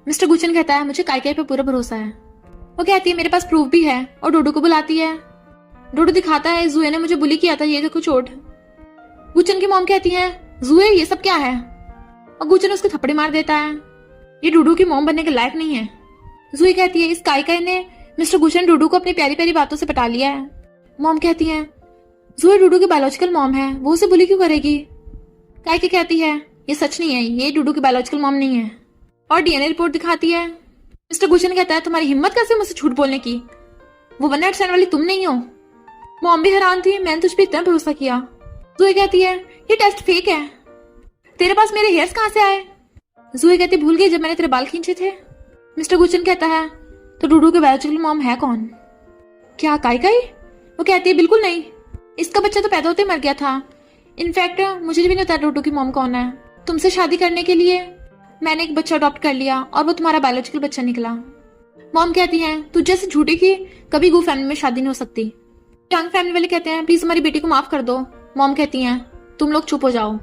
मिस्टर गुचन कहता है मुझे काई पे पूरा भरोसा है। वो कहती है मेरे पास प्रूफ भी है और डोडो को बुलाती है। डोडो दिखाता है जुए ने मुझे बुली किया था, ये देखो चोट। गुचन की मॉम कहती है जुए ये सब क्या है, और गुचन उसके थप्पड़े मार देता है। ये डोडो की मॉम बनने के लायक नहीं है। जुए कहती है इस काई ने मिस्टर गुचन डोडो को अपनी प्यारी प्यारी बातों से पटा लिया है। मॉम कहती है जुए डोडो की बायोलॉजिकल मॉम है, वो उसे बुली क्यों करेगी। काई कहती है ये सच नहीं है, ये डोडो की बायोलॉजिकल मॉम नहीं है, और डीएनए रिपोर्ट दिखाती है। मिस्टर गुचन कहता है तुम्हारी हिम्मत कैसे मुझसे झूठ बोलने की, वो वन नाइट स्टैंड वाली तुम नहीं हो। मॉम भी हैरान थी मैंने तुझ पे इतना भरोसा किया। जुए कहती है ये टेस्ट फेक है, तेरे पास मेरे हेयर्स कहाँ से आए। जुए कहती भूल गई जब मैंने तेरे बाल खींचे थे। मिस्टर गुचन कहता है तो डोडो की बायोलॉजिकल मॉम है कौन, क्या काई काई। वो कहती है बिल्कुल नहीं, इसका बच्चा तो पैदा होते मर गया था। इनफैक्ट मुझे भी नहीं पता डोडो की मॉम कौन है। तुमसे शादी करने के लिए मैंने एक बच्चा अडॉप्ट कर लिया और वो तुम्हारा बायोलॉजिकल बच्चा निकला। मॉम कहती है तू जैसे झूठी की कभी गू फैमिली में शादी नहीं हो सकती। टंग फैमिली वाले कहते हैं प्लीज हमारी बेटी को माफ कर दो। मॉम कहती है तुम लोग चुप हो जाओ।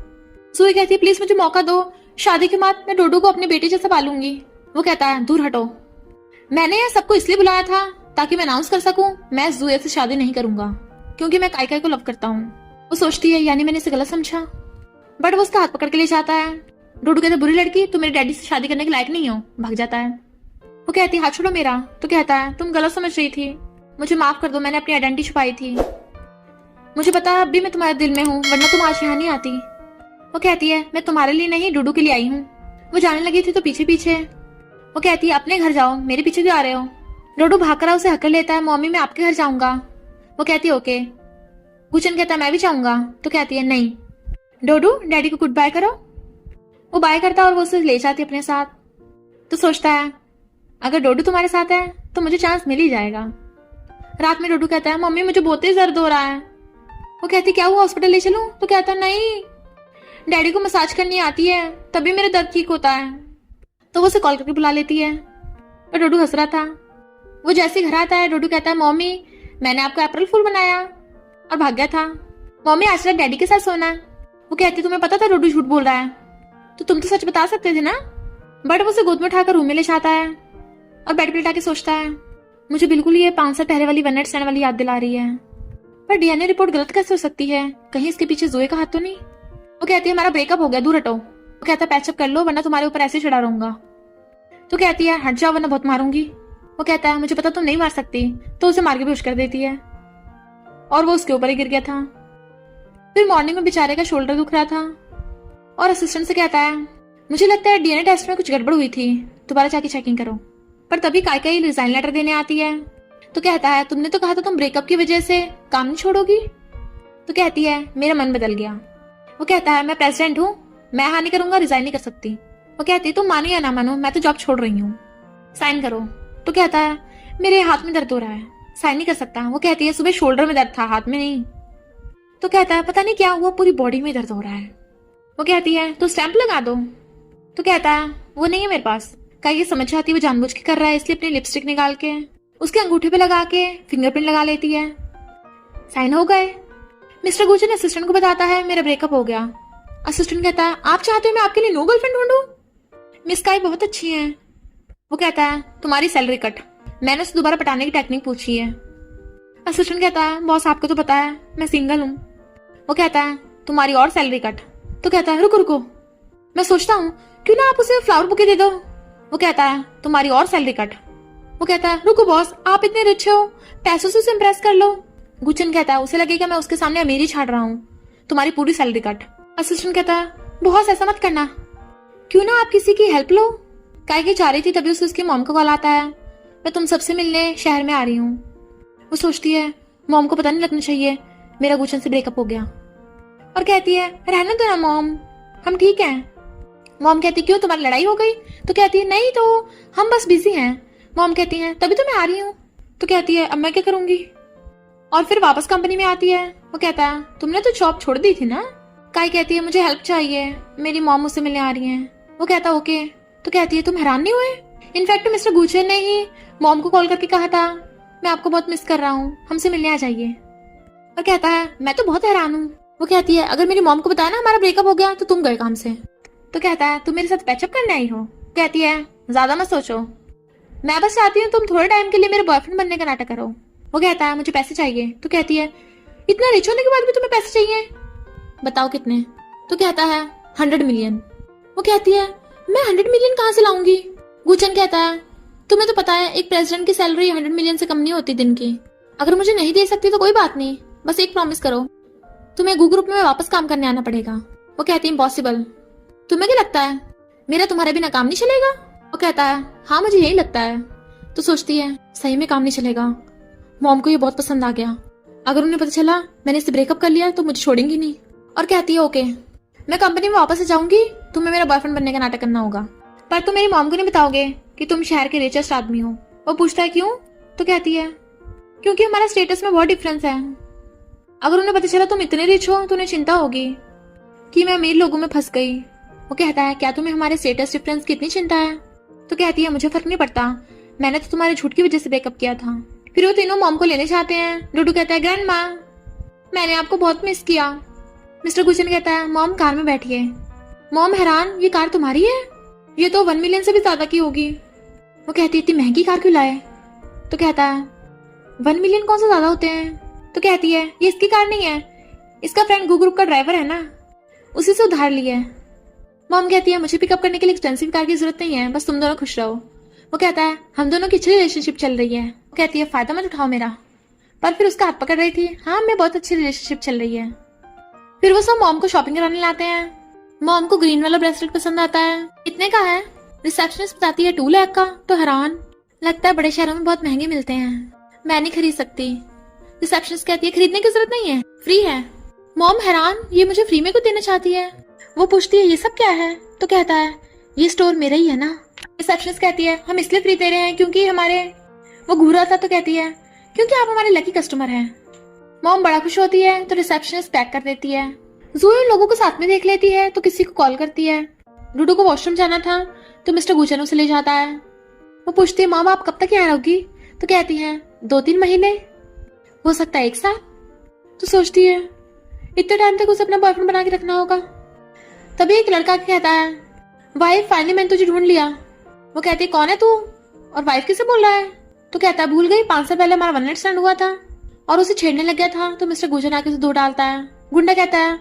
सुई कहती है प्लीज मुझे मौका दो, शादी के बाद मैं डोडो को अपनी बेटी जैसा पालूंगी। वो कहता है दूर हटो, मैंने यह सबको इसलिए बुलाया था ताकि मैं अनाउंस कर सकूं मैं जूए से शादी नहीं करूंगा, क्योंकि मैं काई काई को लव करता हूँ। वो सोचती है यानी मैंने इसे गलत समझा, बट वो उसका हाथ पकड़ के ले जाता है। डूडू कहता है बुरी लड़की, तुम मेरे डैडी से शादी करने के लायक नहीं हो, भाग जाता है। वो कहती है हाथ छोड़ो मेरा। तो कहता है तुम गलत समझ रही थी, मुझे माफ कर दो, मैंने अपनी आइडेंटिटी छुपाई थी। मुझे पता है अब भी मैं तुम्हारे दिल में हूँ, वरना तुम आज यहाँ नहीं आती। वो कहती है मैं तुम्हारे लिए नहीं डूडू के लिए आई हूँ। वो जाने लगी थी तो पीछे पीछे। वो कहती है अपने घर जाओ, मेरे पीछे क्यों आ रहे हो। डूडू भागकर उसे हकड़ लेता है, मम्मी मैं आपके घर जाऊंगा। वो कहती है ओके। गुचन कहता है मैं भी जाऊंगा। तो कहती है नहीं। डोडू डैडी को गुड बाय करो। वो बाय करता है और वो उसे ले जाती है अपने साथ। तो सोचता है अगर डोडू तुम्हारे साथ है तो मुझे चांस मिल ही जाएगा। रात में डोडू कहता है मम्मी मुझे बहुत ही दर्द हो रहा है। वो कहती क्या हुआ, हॉस्पिटल ले चलूं। तो कहता है नहीं, डैडी को मसाज करनी आती है, तभी मेरा दर्द ठीक होता है। तो वो उसे कॉल करके बुला लेती है। और डोडू हंस रहा था। वो जैसे घर आता है डोडू कहता है मम्मी मैंने आपको अप्रैल फूल बनाया, और भाग गया था। मम्मी आज रात डैडी के साथ सोना है। वो कहती तुम्हें पता था डोडू झूठ बोल रहा है, तो तुम तो सच बता सकते थे ना। बट वो उसे गोद में उठाकर रूम में ले जाता है और बेड पे लेटा के सोचता है मुझे बिल्कुल ये 5 साल पहले वाली वन नाइट स्टैंड वाली याद दिला रही है। पर डीएनए रिपोर्ट गलत कैसे हो सकती है, कहीं इसके पीछे जोए का हाथ तो नहीं। वो कहती है हमारा ब्रेकअप हो गया, दूर हटो। वो कहता है पैचअप कर लो वरना तुम्हारे ऊपर ऐसे चढ़ा रहूंगा। तो कहती है हट जाओ वरना बहुत मारूंगी। वो कहता है मुझे पता तुम नहीं मार सकती। तो उसे मार के बेहोश कर देती है और वो उसके ऊपर ही गिर गया था। फिर मॉर्निंग में बेचारे का शोल्डर दुख रहा था और असिस्टेंट से कहता है मुझे लगता है डीएनए टेस्ट में कुछ गड़बड़ हुई थी, दोबारा जाके चेकिंग करो। पर तभी काई रिजाइन लेटर देने आती है। तो कहता है तुमने तो कहा था तुम ब्रेकअप की वजह से काम नहीं छोड़ोगी। तो कहती है मेरा मन बदल गया। वो कहता है मैं प्रेसिडेंट हूँ, मैं हाँ नहीं करूंगा, रिजाइन नहीं कर सकती। वो कहती है तुम मानो या ना मानो मैं तो जॉब छोड़ रही हूँ, साइन करो। तो कहता है मेरे हाथ में दर्द हो रहा है, साइन नहीं कर सकता। वो कहती है सुबह शोल्डर में दर्द था, हाथ में नहीं। तो कहता है पता नहीं क्या हुआ, पूरी बॉडी में दर्द हो रहा है। वो कहती है तो स्टैंप लगा दो। तो कहता है वो नहीं है मेरे पास। ये समझ जाती है वो जानबूझ के कर रहा है, इसलिए अपनी लिपस्टिक निकाल के उसके अंगूठे पे लगा के फिंगरप्रिंट लगा लेती है। साइन हो गए। मिस्टर गुचन असिस्टेंट को बताता है मेरा ब्रेकअप हो गया। असिस्टेंट कहता है आप चाहते हो मैं आपके लिए नो गर्लफ्रेंड ढूंढूं? मिस काई बहुत अच्छी है। वो कहता है तुम्हारी सैलरी कट, मैंने उसे दोबारा पटाने की टेक्निक पूछी है। असिस्टेंट कहता है बॉस आपको तो पता है मैं सिंगल हूँ। वो कहता है तुम्हारी और सैलरी कट। तो कहता है रुको रुको, मैं सोचता हूँ क्यों ना आप उसे फ्लावर बुके दे दो। वो कहता है तुम्हारी और सैलरी कट। वो कहता है रुको बॉस आप इतने रिच हो, पैसों से उसे इम्प्रेस कर लो। गुचन कहता है उसे लगेगा मैं उसके सामने अमीरी छाड़ रहा हूँ, तुम्हारी पूरी सैलरी कट। असिस्टेंट कहता है बॉस ऐसा मत करना, क्यों ना आप किसी की हेल्प लो। काई चाह रही थी तभी उसे उसकी मॉम का कॉल आता है, मैं तुम सबसे मिलने शहर में आ रही हूँ। वो सोचती है मॉम को पता नहीं लगना चाहिए मेरा गुचन से ब्रेकअप हो गया, और कहती है रहने दो ना मॉम, हम ठीक हैं। मॉम कहती क्यों तुम्हारी लड़ाई हो गई? तो कहती है नहीं तो हम बस बिजी हैं। मॉम कहती है तभी तो मैं आ रही हूँ। तो कहती है अब मैं क्या करूंगी, और फिर वापस कंपनी में आती है। वो कहता है तुमने तो जॉब छोड़ दी थी ना। काई कहती है मुझे हेल्प चाहिए, मेरी मॉम मुझसे मिलने आ रही है। वो कहता ओके। तो कहती है तुम हैरान नहीं हुए, इनफैक्ट मिस्टर गुचन ने ही मॉम को कॉल करके कहा था मैं आपको बहुत मिस कर रहा हूँ, हमसे मिलने आ जाइए। और कहता है मैं तो बहुत हैरान हूँ। वो कहती है अगर मेरी मॉम को बताया ना हमारा ब्रेकअप हो गया तो तुम गए काम से। तो कहता है तुम मेरे साथ पैचअप करने आई हो। कहती है ज्यादा मत सोचो, मैं बस चाहती हूँ तुम थोड़े टाइम के लिए मेरे बॉयफ्रेंड बनने का नाटक करो। वो कहता है मुझे पैसे चाहिए। तो कहती है इतना रिच होने के बाद भी तुम्हें पैसे चाहिए, बताओ कितने। तो कहता है 100 मिलियन। वो कहती है मैं 100 मिलियन कहाँ से लाऊंगी। गुचन कहता है तुम्हें तो पता है एक प्रेसिडेंट की सैलरी 100 मिलियन से कम नहीं होती दिन की। अगर मुझे नहीं दे सकती तो कोई बात नहीं, बस एक प्रॉमिस करो, तुम्हें गू ग्रुप में वापस काम करने आना पड़ेगा। वो कहती है इम्पॉसिबल। तुम्हें क्या लगता है मेरा तुम्हारे बिना काम नहीं चलेगा? वो कहता है हाँ मुझे यही लगता है। तो सोचती है सही में काम नहीं चलेगा, मॉम को ये बहुत पसंद आ गया, अगर उन्हें पता चला मैंने इससे ब्रेकअप कर लिया तो मुझे छोड़ेंगी नहीं। और कहती है ओके मैं कंपनी में वापस आ जाऊंगी, तुम्हें मेरा बॉयफ्रेंड बनने का नाटक करना होगा, पर तुम मेरी मॉम को नहीं बताओगे कि तुम शहर के रिचेस्ट आदमी हो। वो पूछता है क्यों? तो कहती है क्योंकि हमारा स्टेटस में बहुत डिफरेंस है, अगर उन्हें पता चला तुम इतने रिच हो तो उन्हें चिंता होगी कि मैं अमीर लोगों में फंस गई। वो कहता है क्या तुम्हें हमारे स्टेटस डिफरेंस की इतनी चिंता है? तो कहती है मुझे फर्क नहीं पड़ता, मैंने तो तुम्हारे झूठ की वजह से ब्रेकअप किया था। फिर वो तीनों मॉम को लेने चाहते हैं। डूडू कहता है ग्रैंड माँ मैंने आपको बहुत मिस किया। मिस्टर गुचन कहता है मॉम कार में बैठिए। मॉम हैरान ये कार तुम्हारी है? ये तो 1 मिलियन से भी ज्यादा की होगी। वो कहती है इतनी महंगी कार क्यों लाए? तो कहता है 1 मिलियन कौन से ज्यादा होते हैं? तो कहती है ये इसकी कार नहीं है, इसका फ्रेंड गू ग्रुप का ड्राइवर है ना, उसी से उधार ली है। मॉम कहती है मुझे पिकअप करने के लिए एक्सपेंसिव कार की जरूरत नहीं है, बस तुम दोनों खुश रहो। वो कहता है हम दोनों की अच्छी रिलेशनशिप चल रही है। वो कहती है फायदा मत उठाओ मेरा, पर फिर उसका हाथ पकड़ रही थी। हाँ, मैं बहुत अच्छी रिलेशनशिप चल रही है। फिर वो सब मॉम को शॉपिंग कराने लाते हैं। मॉम को ग्रीन वाला ब्रेसलेट पसंद आता है। कितने का है? रिसेप्शनिस्ट बताती है 2 लाख का। तो हैरान, लगता है बड़े शहरों में बहुत महंगे मिलते हैं, मैं नहीं खरीद सकती। रिसेप्शनिस्ट कहती है खरीदने की जरूरत नहीं है, फ्री है। मॉम हैरान, ये मुझे फ्री में कुछ देना चाहती है। वो पूछती है ये सब क्या है? तो कहता है ये स्टोर मेरा ही है ना। रिसेप्शनिस्ट कहती है हम इसलिए फ्री दे रहे हैं क्योंकि हमारे, वो घूरा था। तो कहती है क्योंकि आप हमारे लकी कस्टमर हैं। मॉम बड़ा खुश होती है तो रिसेप्शनिस्ट पैक कर देती है। ज़ोई उन लोगों को साथ में देख लेती है तो किसी को कॉल करती है। डूडू को वॉशरूम जाना था तो मिस्टर गुचन उसे ले जाता है। वो पूछती है मॉम आप कब तक यहाँ रहोगी? तो कहती है 2-3 महीने, हो सकता है 1 साल। तो सोचती है इतने टाइम तक उसे अपना बॉयफ्रेंड बना के रखना होगा। तभी एक लड़का कहता है वाइफ फाइनली मैंने तुझे ढूंढ लिया। वो कहती है कौन है तू और वाइफ किसे बोल रहा है? तो कहता है भूल गई 5 साल पहले हमारा 1 नाइट स्टैंड हुआ था और उसे छेड़ने लग गया था। तो मिस्टर गुजर आके उसे धो डालता है। गुंडा कहता है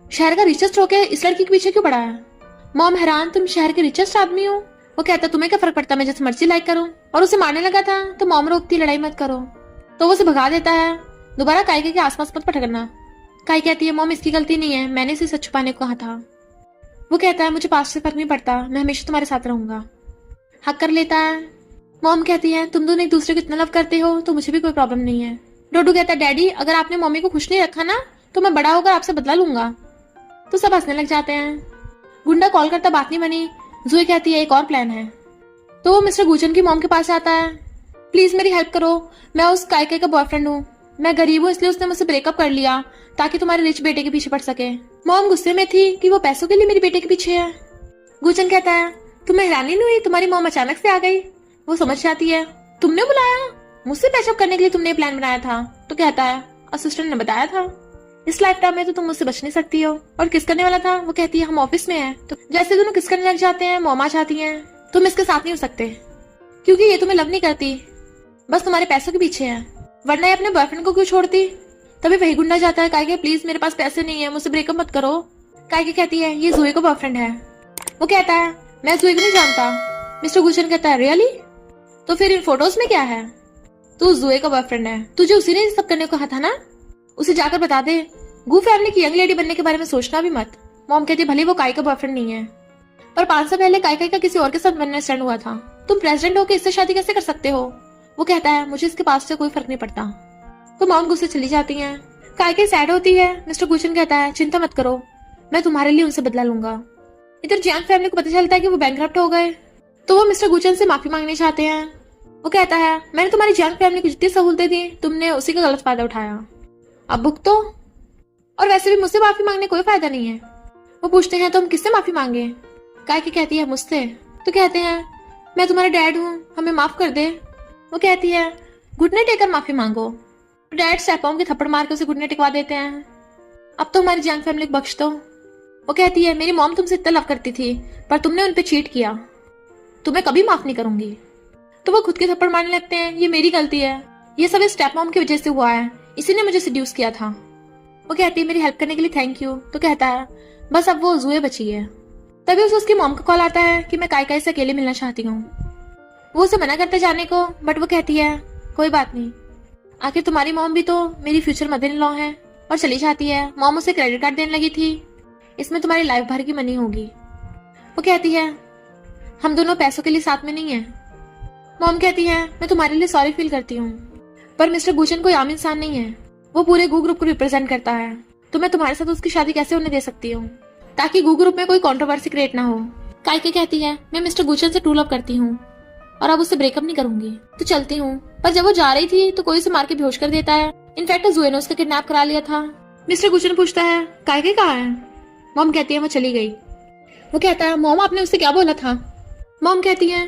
शहर का रिचेस्ट होके इस लड़की के पीछे क्यों पड़ा है? मॉम हैरान, तुम शहर के रिचेस्ट आदमी हो। वो कहता है तुम्हें क्या फर्क पड़ता है, मैं जैसे मर्जी लाइक करूं। और उसे मारने लगा था तो मॉम रोकती लड़ाई मत करो। तो वो उसे भगा देता है। दोबारा काइके के आसपास मत भटकना। काई कहती है मॉम इसकी गलती नहीं है, मैंने इसे सच छुपाने को कहा था। वो कहता है मुझे पास्ट से फर्क नहीं पड़ता, मैं हमेशा तुम्हारे साथ रहूंगा। हक कर लेता है। मॉम कहती है तुम दोनों एक दूसरे को इतना लव करते हो तो मुझे भी कोई प्रॉब्लम नहीं है। डोडू कहता है डैडी अगर आपने मम्मी को खुश नहीं रखा ना तो मैं बड़ा होकर आपसे बदला लूंगा। तो सब हंसने लग जाते हैं। गुंडा कॉल करता बात नहीं बनी। ज़ोई कहती है एक और प्लान है। तो वो मिस्टर गुचन की मॉम के पास आता है। प्लीज मेरी हेल्प करो, मैं उस काइके का बॉयफ्रेंड हूँ, मैं गरीब हूँ इसलिए उसने मुझसे ब्रेकअप कर लिया ताकि तुम्हारे रिच बेटे के पीछे पड़ सके। मॉम गुस्से में थी कि वो पैसों के लिए मेरे बेटे के पीछे है। गुचन कहता है तुम्हें हैरानी नहीं हुई तुम्हारी मॉम अचानक से आ गई? वो समझ जाती है तुमने बुलाया, मुझसे पैचअप करने के लिए तुमने प्लान बनाया था। तो कहता है असिस्टेंट ने बताया था, इस लाइफ टाइम में तो तुम मुझसे बच नहीं सकती हो। और किस करने वाला था? वो कहती है हम ऑफिस में हैं। तो जैसे दोनों किस करने लग जाते हैं मॉम आ जाती है। तुम इसके साथ नहीं हो सकते क्योंकि ये तुम्हें लव नहीं करती, बस तुम्हारे पैसों के पीछे है, वरना ये अपने बॉयफ्रेंड को क्यों छोड़ती? तभी वही गुंडा जाता है। काइके प्लीज मेरे पास पैसे नहीं है, मुझसे ब्रेकअप मत करो। काइके कहती है ये ज़ोई का बॉयफ्रेंड है। वो कहता है मैं ज़ोई को नहीं जानता। मिस्टर गुचन कहता है रियली? तो फिर इन फोटोज में क्या है? तू ज़ोई का बॉयफ्रेंड है, तुझे उसी ने सब करने को कहा था ना, उसे जाकर बता दे। गू फैमिली की यंग लेडी बनने के बारे में सोचना भी मत। मॉम कहती है भले वो काई का बॉयफ्रेंड नहीं है, पर 5 साल पहले काई का किसी और के साथ 1 नाइट स्टैंड हुआ था। तुम प्रेसिडेंट होकर इससे शादी कैसे कर सकते हो? वो कहता है मुझे इसके पास से कोई फर्क नहीं पड़ता। तो मॉम गुस्से चली जाती हैं। काइके सैड होती है। मिस्टर गुचन कहता है चिंता मत करो, मैं तुम्हारे लिए उनसे बदला लूंगा। इधर जियांग फैमिली को पता चलता है कि वो बैंकरप्ट हो गए, तो वो मिस्टर गुचन से माफी मांगने चाहते हैं। वो कहता है मैंने तुम्हारी जियांग फैमिली को जितनी सहूलतें दी तुमने उसी का गलत फायदा उठाया, अब भुगतो। और वैसे भी मुझसे माफी मांगने कोई फायदा नहीं है। वो पूछते हैं तो हम किससे माफी मांगे? काइके कहती है मुझसे। तो कहते हैं मैं तुम्हारा डैड हूँ, हमें माफ कर दे। वो कहती है घुटने टेकर माफी मांगो। डैड स्टेपॉम के थप्पड़ मार के उसे घुटने टिकवा देते हैं। अब तो हमारी जियांग फैमिली को बख्श दो। वो कहती है मेरी मॉम तुमसे इतना लव करती थी पर तुमने उन पे चीट किया, तुम्हें कभी माफ नहीं करूंगी। तो वो खुद के थप्पड़ मारने लगते हैं। ये मेरी गलती है, ये सब इस स्टेप मॉम की वजह से हुआ है, इसी ने मुझे सेड्यूस किया था। वो कहती है मेरी हेल्प करने के लिए थैंक यू। तो कहता है बस अब वो ज़ोई बची है। तभी उसे उसकी मॉम का कॉल आता है कि मैं काइका से अकेले मिलना चाहती हूँ। वो उसे मना करते जाने को, बट वो कहती है कोई बात नहीं, आखिर तुम्हारी मॉम भी तो मेरी फ्यूचर मदर इन लॉ है। और चली जाती है। मॉम उसे क्रेडिट कार्ड देने लगी थी, इसमें तुम्हारी लाइफ भर की मनी होगी। वो कहती है हम दोनों पैसों के लिए साथ में नहीं है। मॉम कहती है मैं तुम्हारे लिए सॉरी फील करती हूँ, पर मिस्टर गुचन कोई आम इंसान नहीं है, वो पूरे गू ग्रुप को रिप्रेजेंट करता है, तो मैं तुम्हारे साथ उसकी शादी कैसे होने दे सकती हूँ ताकि गू ग्रुप में कोई कंट्रोवर्सी क्रिएट ना हो। काइके कहती है मैं मिस्टर गुचन से ट्रू लव करती हूँ और अब उससे ब्रेकअप नहीं करूंगी, तो चलती हूँ। पर जब वो जा रही थी तो कोई उसे मार के बेहोश कर देता है। इनफैक्ट ज़ोई ने उसका किडनैप करा लिया था। मिस्टर गुचन पूछता है काइके कहाँ है? मॉम कहती है वो चली गई। वो कहता है मॉम आपने उससे क्या बोला था? मॉम कहती है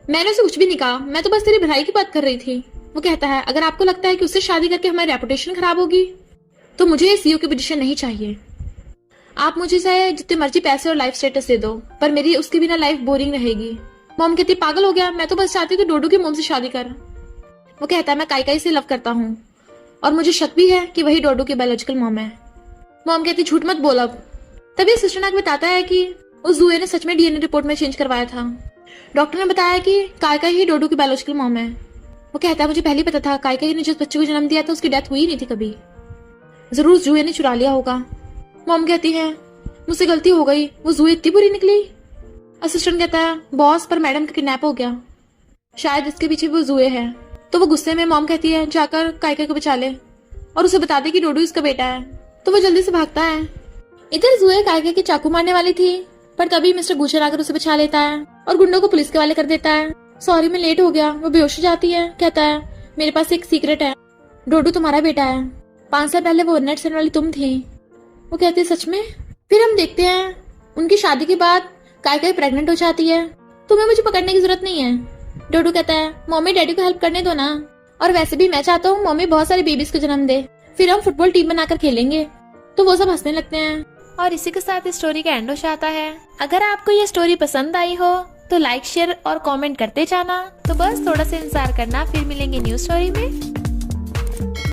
मैंने उसे कुछ भी नहीं कहा, मैं तो बस तेरी भलाई की बात कर रही थी। वो कहता है अगर आपको लगता है कि उससे शादी करके हमारी रेपुटेशन खराब होगी तो मुझे इस सीईओ की पोजीशन नहीं चाहिए। आप मुझे चाहे जितने मर्जी पैसे और लाइफ स्टेटस दे दो, पर मेरी उसके बिना लाइफ बोरिंग रहेगी। मॉम कहती पागल हो गया, मैं तो बस चाहती थी डोडू की मॉम से शादी कर। वो कहता है मैं काई से लव करता हूँ और मुझे शक भी है कि वही डोडो की बायोलॉजिकल मॉम है। मॉम कहती झूठ मत बोल अब। तभी असिस्टेंट आके बताता है कि उस जुए ने सच में डीएनए रिपोर्ट में चेंज करवाया था। डॉक्टर ने बताया कि काई ही डोडो की बायोलॉजिकल मॉम है। वो कहता है मुझे पहले ही पता था काई ने जिस बच्चे को जन्म दिया था उसकी डेथ हुई नहीं थी कभी, जरूर जुए ने चुरा लिया होगा। मॉम कहती है मुझसे गलती हो गई, वो जुए इतनी बुरी निकली। असिस्टेंट कहता है बॉस पर मैडम का किडनैप हो गया, शायद इसके पीछे वो जुए है। तो वो गुस्से में मॉम कहती है जाकर काई को बचा ले और उसे बता दे कि डोडो इसका बेटा है। तो वो जल्दी से भागता है। इधर जुए काई की चाकू मारने वाली थी, पर तभी मिस्टर बूचर आकर उसे बचा लेता है और गुंडों को पुलिस के हवाले कर देता है। सॉरी मैं लेट हो गया। वो बेहोश हो जाती है। कहता है मेरे पास एक सीक्रेट है, डोडो तुम्हारा बेटा है। 5 साल पहले वो नेट सेंड वाली तुम थी। वो कहती है सच में? फिर हम देखते हैं उनकी शादी के बाद काई प्रेग्नेंट हो जाती है। तुम्हें मुझे पकड़ने की जरूरत नहीं है। डोडो कहता है मम्मी डैडी को हेल्प करने दो ना, और वैसे भी मैं चाहता हूँ मम्मी बहुत सारे बेबीज को जन्म दे, फिर हम फुटबॉल टीम बनाकर खेलेंगे। तो वो सब हंसने लगते हैं और इसी के साथ इस स्टोरी का एंड हो जाता है। अगर आपको ये स्टोरी पसंद आई हो तो लाइक शेयर और कमेंट करते जाना। तो बस थोड़ा सा इंतजार करना, फिर मिलेंगे न्यू स्टोरी में।